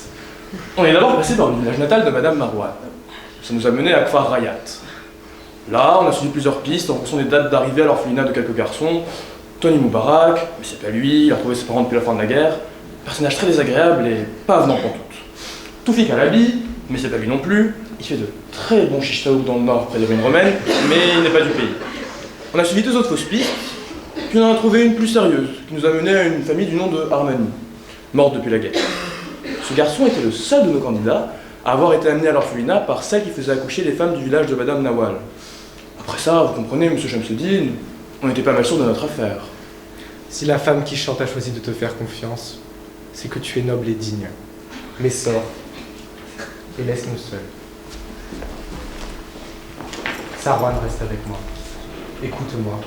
On est d'abord passé par le village natal de Madame Marwan. Ça nous a mené à Kfar Rayat. Là, on a suivi plusieurs pistes en fonction des dates d'arrivée à l'orphelinat de quelques garçons. Tony Moubarak, mais c'est pas lui, il a retrouvé ses parents depuis la fin de la guerre. Personnage très désagréable et pas avenant pour toutes. Toufik Alabi, mais c'est pas lui non plus. Il fait de très bons chichtaouk dans le nord près des ruines romaines, mais il n'est pas du pays. On a suivi deux autres fausses pistes, puis on en a trouvé une plus sérieuse, qui nous a mené à une famille du nom de Armani, morte depuis la guerre. Ce garçon était le seul de nos candidats à avoir été amené à l'orphelinat par celle qui faisait accoucher les femmes du village de Madame Nawal. Après ça, vous comprenez, Monsieur Shamsuddin, on n'était pas mal sûr de notre affaire. Si la femme qui chante a choisi de te faire confiance, c'est que tu es noble et digne. Mais sors et laisse-nous seuls. Sarwan reste avec moi. Écoute-moi.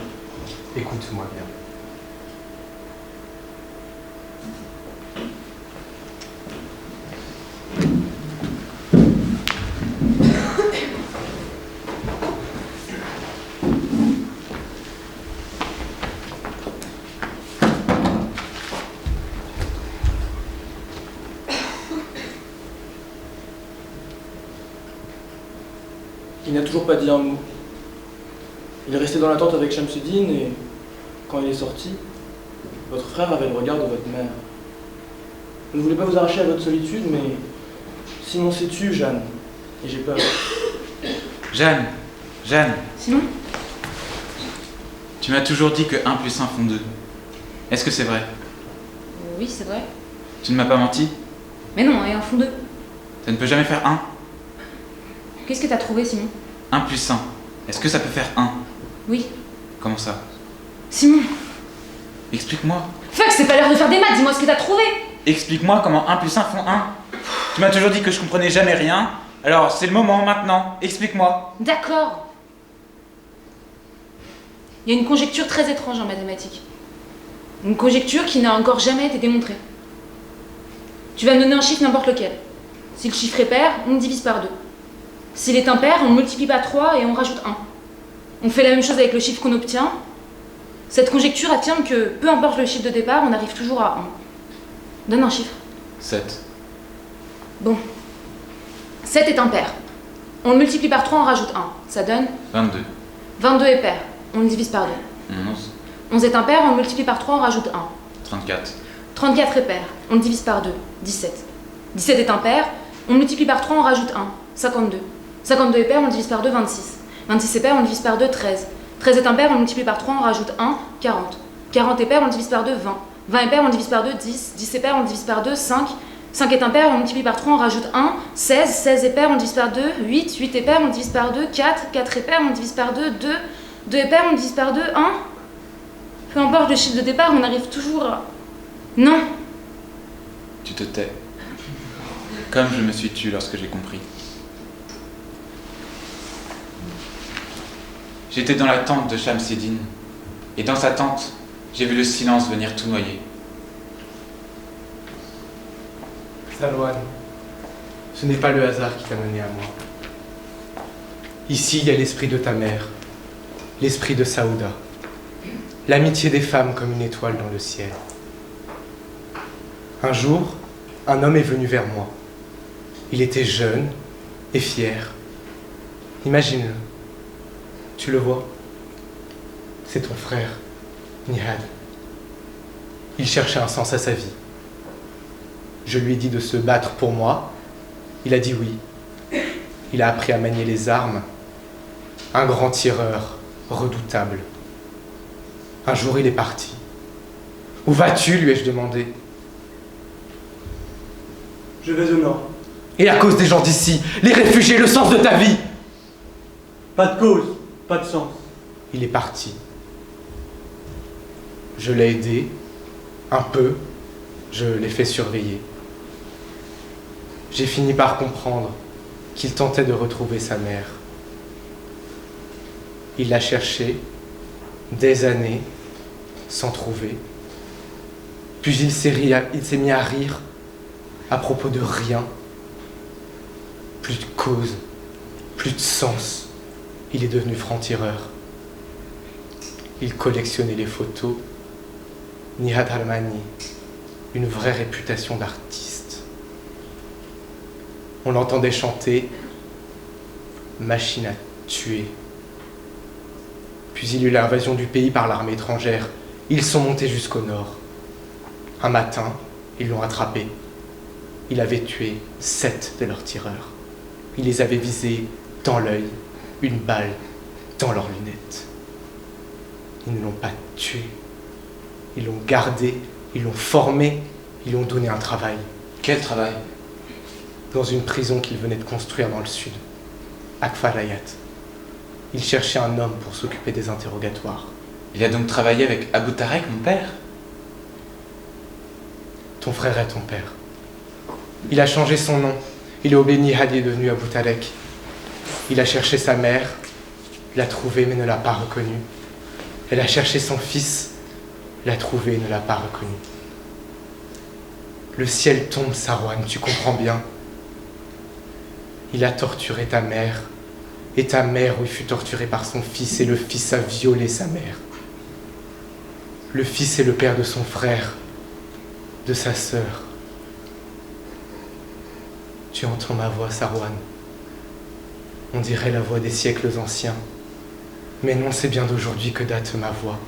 Écoute-moi bien. Il n'a toujours pas dit un mot. Il est resté dans la tente avec Shamsuddin et quand il est sorti, votre frère avait le regard de votre mère. Je ne voulais pas vous arracher à votre solitude, mais Simon s'est tu, Jeanne, et j'ai peur. Jeanne. Simon? Tu m'as toujours dit que 1 plus 1 font 2. Est-ce que c'est vrai? Oui, c'est vrai. Tu ne m'as pas menti? Mais non, et en font 2. Ça ne peut jamais faire 1? Qu'est-ce que t'as trouvé, Simon? 1 plus 1. Est-ce que ça peut faire 1? Oui. Comment ça? Simon! Explique-moi. Fuck, c'est pas l'heure de faire des maths, dis-moi ce que t'as trouvé! Explique-moi comment 1 plus 1 font 1. Tu m'as toujours dit que je comprenais jamais rien. Alors c'est le moment maintenant. Explique-moi. D'accord. Il y a une conjecture très étrange en mathématiques. Une conjecture qui n'a encore jamais été démontrée. Tu vas me donner un chiffre n'importe lequel. Si le chiffre est pair, on le divise par 2. S'il est impair, on le multiplie par 3 et on rajoute 1. On fait la même chose avec le chiffre qu'on obtient. Cette conjecture affirme que, peu importe le chiffre de départ, on arrive toujours à 1. Donne un chiffre. 7. Bon. 7 est impair. On le multiplie par 3, on rajoute 1. Ça donne 22. 22 est pair. On le divise par 2. 11. 11 est impair, on le multiplie par 3, on rajoute 1. 34. 34 est pair. On le divise par 2. 17. 17 est impair, on le multiplie par 3, on rajoute 1. 52. 52 est pair, on le divise par 2. 26. 26 est pair, on le divise par 2. 13. 13 est impair, on le multiplie par 3, on rajoute 1. 40. 40 est pair, on le divise par 2. 20. 20 est pair, on le divise par 2. 10. 10 est pair, on le divise par 2. 5. 5 est impair, on multiplie par 3, on rajoute 1. 16. 16 est pair, on le divise par 2. 8. 8 est pair, on le divise par 2. 4. 4 est pair, on le divise par 2. 2. 2 est pair, on le divise par 2. 1. Peu importe le chiffre de départ, on arrive toujours à... Non. Tu te tais. Comme je me suis tue lorsque j'ai compris. J'étais dans la tente de Shamseddin, et dans sa tente, j'ai vu le silence venir tout noyer. Salwan, ce n'est pas le hasard qui t'a mené à moi. Ici, il y a l'esprit de ta mère, l'esprit de Saouda, l'amitié des femmes comme une étoile dans le ciel. Un jour, un homme est venu vers moi. Il était jeune et fier. Imagine-le. Tu le vois? C'est ton frère, Nihad. Il cherchait un sens à sa vie. Je lui ai dit de se battre pour moi. Il a dit oui. Il a appris à manier les armes. Un grand tireur, redoutable. Un jour, il est parti. Où vas-tu? Lui ai-je demandé. Je vais au nord. Et à cause des gens d'ici, les réfugiés, le sens de ta vie? Pas de cause, pas de sens. Il est parti. Je l'ai aidé, un peu, je l'ai fait surveiller. J'ai fini par comprendre qu'il tentait de retrouver sa mère. Il l'a cherchée des années sans trouver. Puis il s'est mis à rire à propos de rien. Plus de cause, plus de sens. Il est devenu franc-tireur. Il collectionnait les photos. Nihad Armani, une vraie réputation d'artiste. On l'entendait chanter « Machine à tuer ». Puis il y eut l'invasion du pays par l'armée étrangère. Ils sont montés jusqu'au nord. Un matin, ils l'ont attrapé. Il avait tué 7 de leurs tireurs. Il les avait visés dans l'œil, une balle dans leurs lunettes. Ils ne l'ont pas tué. Ils l'ont gardé, ils l'ont formé, ils lui ont donné un travail. Quel travail? Dans une prison qu'il venait de construire dans le sud, à Kfar Hayat. Il cherchait un homme pour s'occuper des interrogatoires. Il a donc travaillé avec Abou Tarek, mon père? Ton frère est ton père. Il a changé son nom. Il est obéi Nihad est devenu Abou Tarek. Il a cherché sa mère, l'a trouvée mais ne l'a pas reconnue. Elle a cherché son fils, l'a trouvé et ne l'a pas reconnu. Le ciel tombe, Sarwan, tu comprends bien. Il a torturé ta mère, et ta mère, oui, fut torturée par son fils, et le fils a violé sa mère. Le fils est le père de son frère, de sa sœur. Tu entends ma voix, Sarwan. On dirait la voix des siècles anciens. Mais non, c'est bien d'aujourd'hui que date ma voix.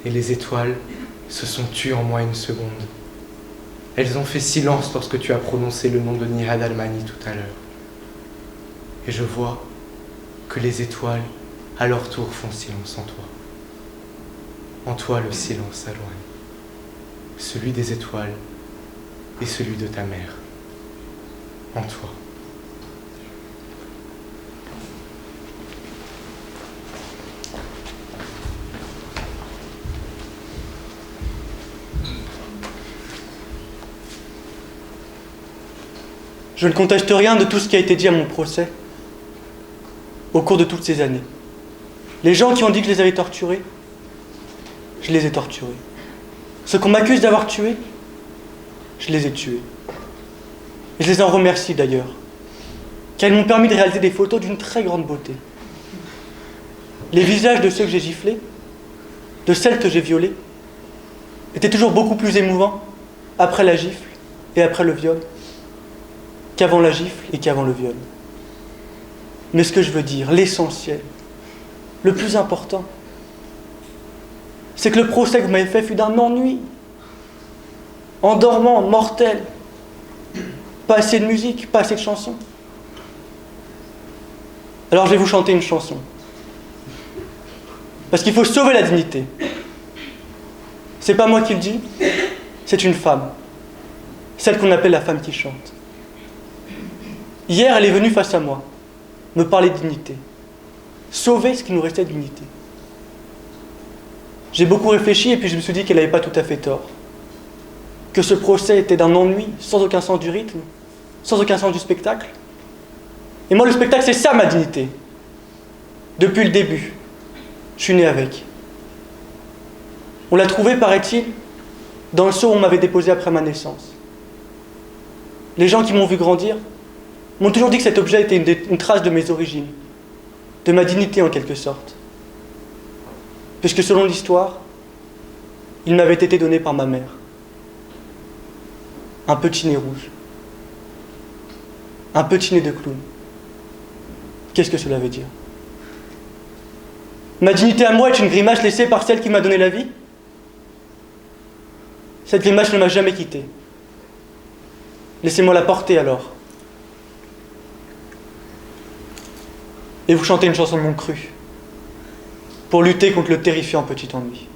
Et les étoiles se sont tues en moins une seconde. Elles ont fait silence lorsque tu as prononcé le nom de Nihad Armani tout à l'heure. Et je vois que les étoiles, à leur tour, font silence en toi. En toi, le silence s'éloigne. Celui des étoiles et celui de ta mère. En toi. Je ne conteste rien de tout ce qui a été dit à mon procès au cours de toutes ces années. Les gens qui ont dit que je les avais torturés, je les ai torturés. Ceux qu'on m'accuse d'avoir tués, je les ai tués. Et je les en remercie d'ailleurs, car ils m'ont permis de réaliser des photos d'une très grande beauté. Les visages de ceux que j'ai giflés, de celles que j'ai violées, étaient toujours beaucoup plus émouvants après la gifle et après le viol qu'avant la gifle et qu'avant le viol. Mais ce que je veux dire, l'essentiel, le plus important, c'est que le procès que vous m'avez fait fut d'un ennui, endormant, mortel. Pas assez de musique, pas assez de chansons. Alors je vais vous chanter une chanson. Parce qu'il faut sauver la dignité. C'est pas moi qui le dis, c'est une femme. Celle qu'on appelle la femme qui chante. Hier, elle est venue face à moi, me parler de dignité. Sauver ce qui nous restait de dignité. J'ai beaucoup réfléchi et puis je me suis dit qu'elle n'avait pas tout à fait tort. Que ce procès était d'un ennui, sans aucun sens du rythme, sans aucun sens du spectacle. Et moi, le spectacle, c'est ça ma dignité. Depuis le début, je suis né avec. On l'a trouvé, paraît-il, dans le seau où on m'avait déposé après ma naissance. Les gens qui m'ont vu grandir m'ont toujours dit que cet objet était une trace de mes origines, de ma dignité en quelque sorte. Puisque selon l'histoire, il m'avait été donné par ma mère. Un petit nez rouge. Un petit nez de clown. Qu'est-ce que cela veut dire? Ma dignité à moi est une grimace laissée par celle qui m'a donné la vie? Cette grimace ne m'a jamais quitté. Laissez-moi la porter alors. Et vous chantez une chanson de mon cru, pour lutter contre le terrifiant petit ennui.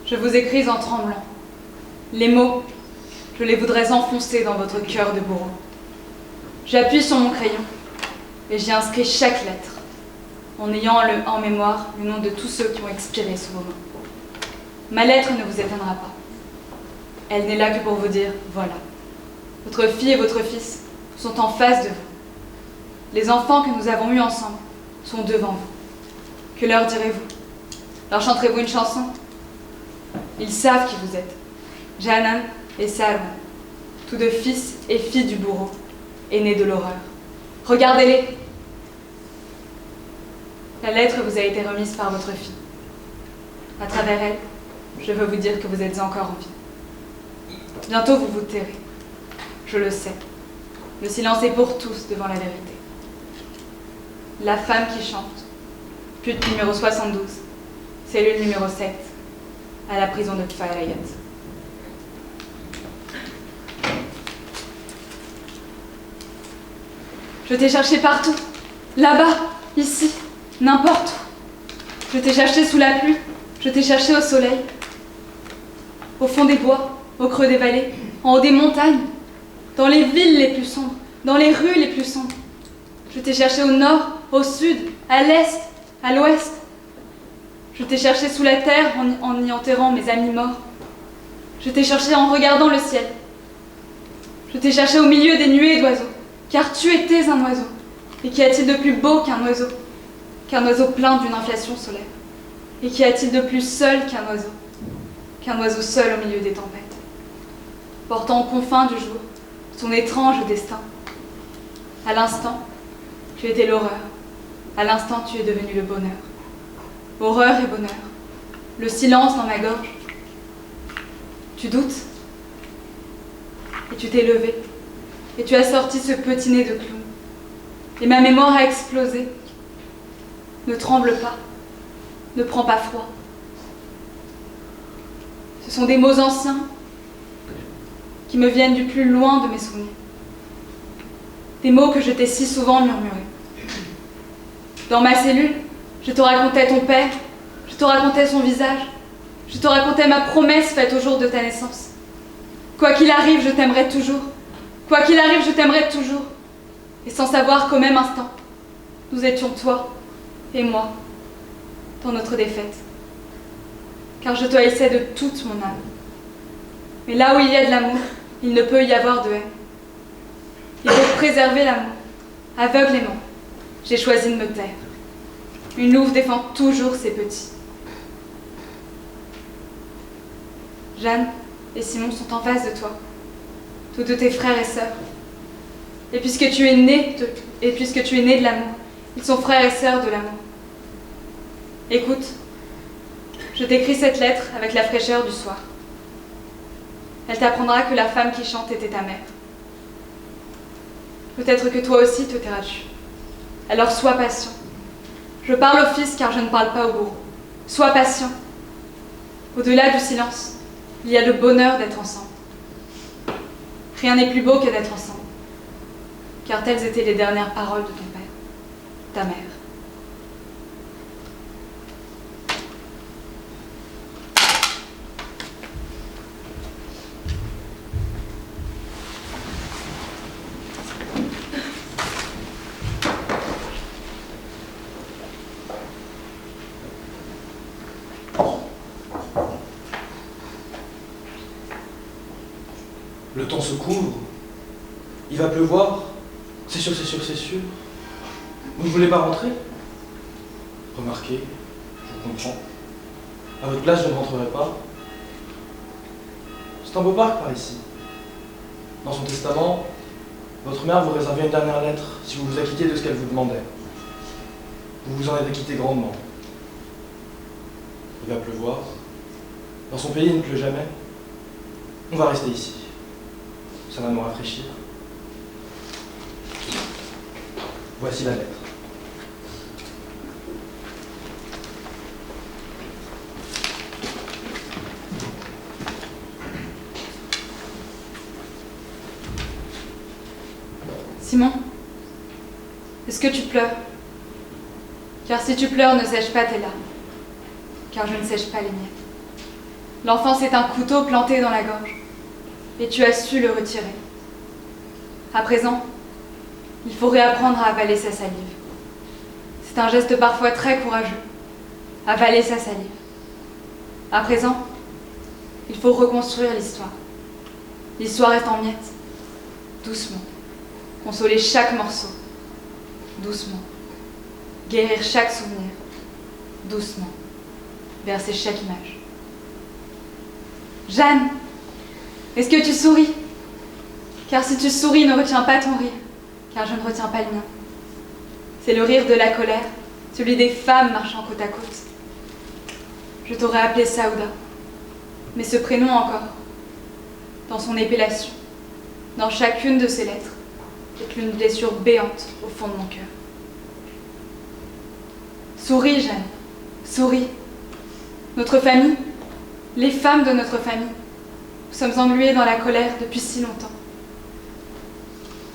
Je vous écris en tremblant. Les mots, je les voudrais enfoncer dans votre cœur de bourreau. J'appuie sur mon crayon et j'y inscris chaque lettre, en ayant en mémoire le nom de tous ceux qui ont expiré sous vos mains. Ma lettre ne vous étonnera pas. Elle n'est là que pour vous dire, voilà, votre fille et votre fils sont en face de vous. Les enfants que nous avons eus ensemble sont devant vous. Que leur direz-vous? Leur chanterez-vous une chanson? Ils savent qui vous êtes. Janan et Sarwan, tous deux fils et filles du bourreau, aînés de l'horreur. Regardez-les. La lettre vous a été remise par votre fille. À travers elle, je veux vous dire que vous êtes encore en vie. Bientôt vous vous tairez. Je le sais. Le silence est pour tous devant la vérité. La femme qui chante. Pute numéro 72. Cellule numéro 7. À la prison de Kfar-Ayat. Je t'ai cherché partout. Là-bas, ici, n'importe où. Je t'ai cherché sous la pluie. Je t'ai cherché au soleil. Au fond des bois, au creux des vallées, en haut des montagnes, dans les villes les plus sombres, dans les rues les plus sombres. Je t'ai cherché au nord, au sud, à l'est, à l'ouest. Je t'ai cherché sous la terre en y enterrant mes amis morts. Je t'ai cherché en regardant le ciel. Je t'ai cherché au milieu des nuées d'oiseaux, car tu étais un oiseau. Et qu'y a-t-il de plus beau qu'un oiseau plein d'une inflation solaire? Et qu'y a-t-il de plus seul qu'un oiseau seul au milieu des tempêtes, portant aux confins du jour son étrange destin? À l'instant, tu étais l'horreur. À l'instant, tu es devenu le bonheur. Horreur et bonheur, le silence dans ma gorge. Tu doutes? Et tu t'es levé, et tu as sorti ce petit nez de clown, et ma mémoire a explosé. Ne tremble pas, ne prends pas froid. Ce sont des mots anciens qui me viennent du plus loin de mes souvenirs. Des mots que je t'ai si souvent murmurés. Dans ma cellule, je te racontais ton père, je te racontais son visage, je te racontais ma promesse faite au jour de ta naissance. Quoi qu'il arrive, je t'aimerai toujours. Quoi qu'il arrive, je t'aimerai toujours. Et sans savoir qu'au même instant, nous étions toi et moi dans notre défaite. Car je te haïssais de toute mon âme. Mais là où il y a de l'amour, il ne peut y avoir de haine. Et pour préserver l'amour, aveuglément, j'ai choisi de me taire. Une louve défend toujours ses petits. Jeanne et Simon sont en face de toi, tous de tes frères et sœurs. Et puisque tu es né de l'amour, ils sont frères et sœurs de l'amour. Écoute, je t'écris cette lettre avec la fraîcheur du soir. Elle t'apprendra que la femme qui chante était ta mère. Peut-être que toi aussi te tairas-tu. Alors sois patient. Je parle au fils car je ne parle pas au bourreau. Sois patient. Au-delà du silence, il y a le bonheur d'être ensemble. Rien n'est plus beau que d'être ensemble. Car telles étaient les dernières paroles de ton père, ta mère. Le temps se couvre. Il va pleuvoir. C'est sûr, c'est sûr, c'est sûr. Vous ne voulez pas rentrer? Remarquez, je comprends. À votre place, je ne rentrerai pas. C'est un beau parc par ici. Dans son testament, votre mère vous réservait une dernière lettre si vous vous acquittez de ce qu'elle vous demandait. Vous vous en êtes acquitté grandement. Il va pleuvoir. Dans son pays, il ne pleut jamais. On va rester ici. Ça va nous rafraîchir. Voici la lettre. Simon, est-ce que tu pleures? Car si tu pleures, ne sèche pas tes larmes, car je ne sèche pas les miennes. L'enfance est un couteau planté dans la gorge, et tu as su le retirer. À présent, il faut réapprendre à avaler sa salive. C'est un geste parfois très courageux, avaler sa salive. À présent, il faut reconstruire l'histoire. L'histoire est en miettes, doucement. Consoler chaque morceau, doucement. Guérir chaque souvenir, doucement. Verser chaque image. Jeanne, est-ce que tu souris? Car si tu souris, ne retiens pas ton rire, car je ne retiens pas le mien. C'est le rire de la colère, celui des femmes marchant côte à côte. Je t'aurais appelé Saouda, mais ce prénom encore, dans son épellation, dans chacune de ses lettres, est une blessure béante au fond de mon cœur. Souris, Jeanne, souris. Notre famille, les femmes de notre famille, nous sommes engluées dans la colère depuis si longtemps.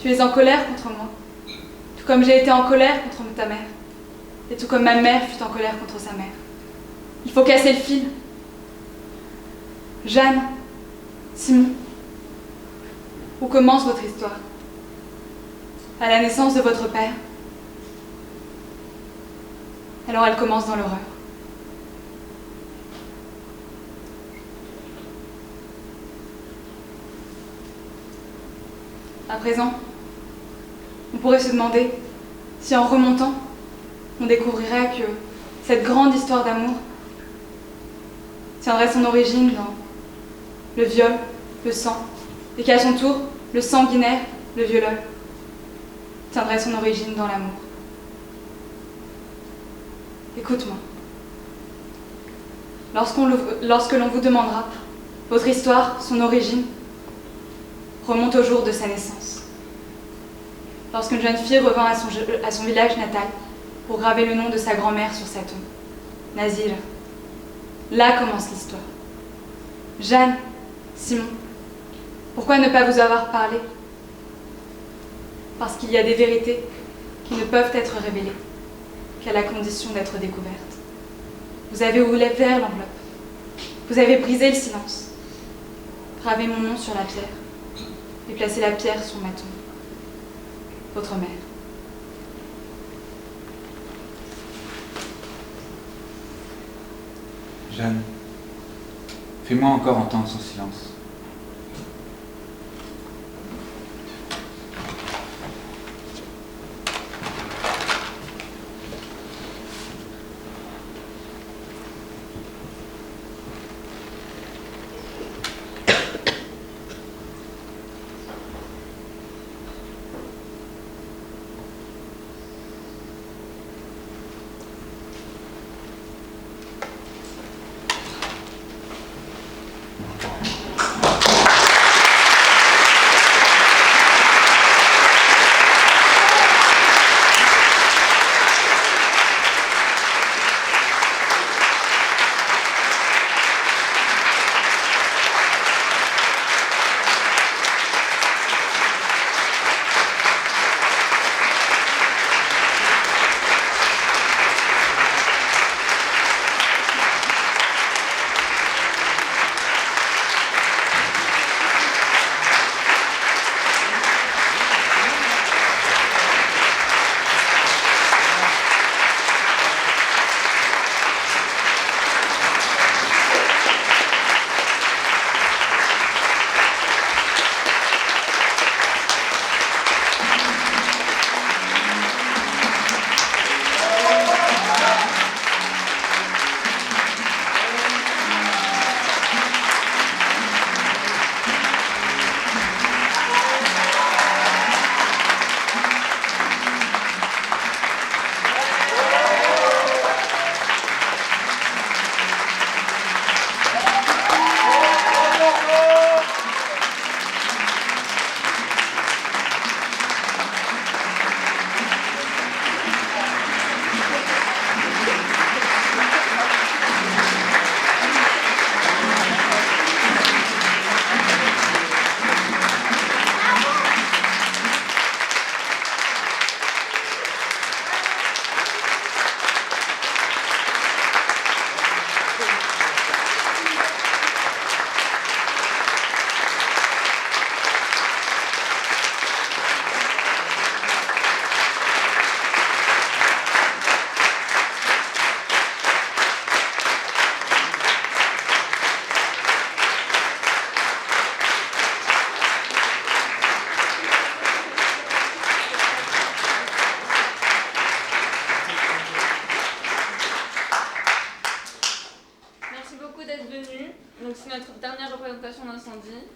Tu es en colère contre moi, tout comme j'ai été en colère contre ta mère, et tout comme ma mère fut en colère contre sa mère. Il faut casser le fil. Jeanne, Simon, où commence votre histoire? À la naissance de votre père? Alors elle commence dans l'horreur. À présent, on pourrait se demander si en remontant, on découvrirait que cette grande histoire d'amour tiendrait son origine dans le viol, le sang, et qu'à son tour, le sanguinaire, le violeur, tiendrait son origine dans l'amour. Écoute-moi. Lorsque l'on vous demandera votre histoire, son origine, remonte au jour de sa naissance. lorsqu'une jeune fille revint à son village natal pour graver le nom de sa grand-mère sur sa tombe. Nazil. Là commence l'histoire. Jeanne, Simon, pourquoi ne pas vous avoir parlé? Parce qu'il y a des vérités qui ne peuvent être révélées qu'à la condition d'être découvertes. Vous avez ouvert l'enveloppe. Vous avez brisé le silence. Gravé mon nom sur la pierre et placé la pierre sur ma tombe. Votre mère. Jeanne, fais-moi encore entendre son silence.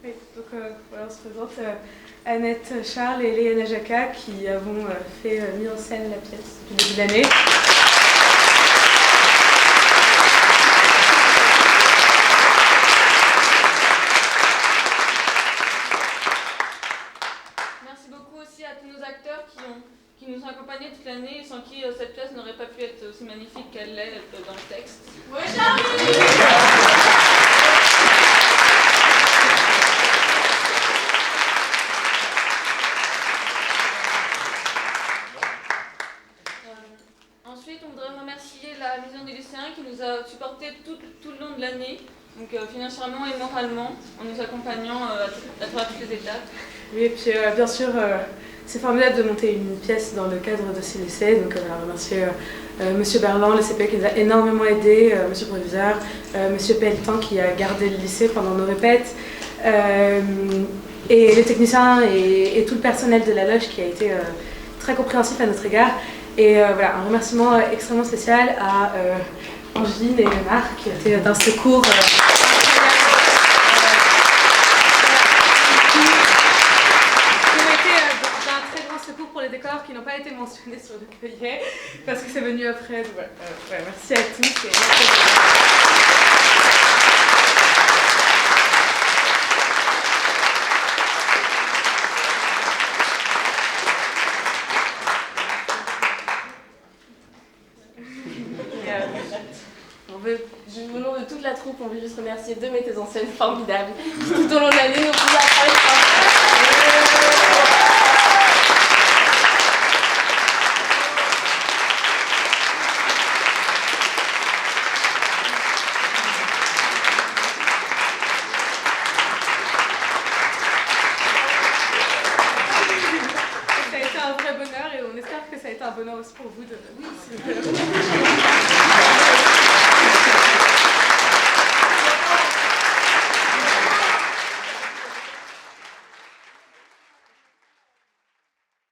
Oui, donc voilà, on se présente Annette Charles et Léana Jacquat qui avons mis en scène la pièce depuis le début de l'année. Merci beaucoup aussi à tous nos acteurs qui nous ont accompagnés toute l'année, sans qui cette pièce n'aurait pas pu être aussi magnifique qu'elle l'est dans le texte. Oui, ensuite, on voudrait remercier la Maison des lycéens qui nous a supportés tout le long de l'année, donc financièrement et moralement, en nous accompagnant à travers toutes les étapes. Oui, et puis bien sûr, c'est formidable de monter une pièce dans le cadre de ces lycées, donc on va remercier Monsieur Berland, le CP qui nous a énormément aidé, Monsieur le Proviseur, Monsieur Pelletan qui a gardé le lycée pendant nos répètes, et les techniciens et tout le personnel de la loge qui a été très compréhensif à notre égard. Et voilà, un remerciement extrêmement spécial à Angeline et Marc qui étaient d'un secours qui n'ont pas été mentionnés sur le cahier parce que c'est venu après. Ouais, merci à tous. Au nom de toute la troupe, on veut juste remercier deux metteuses en scène formidables. Tout au long de l'année, nous vous apprendre. Ça a été un vrai bonheur et on espère que ça a été un bonheur aussi pour vous de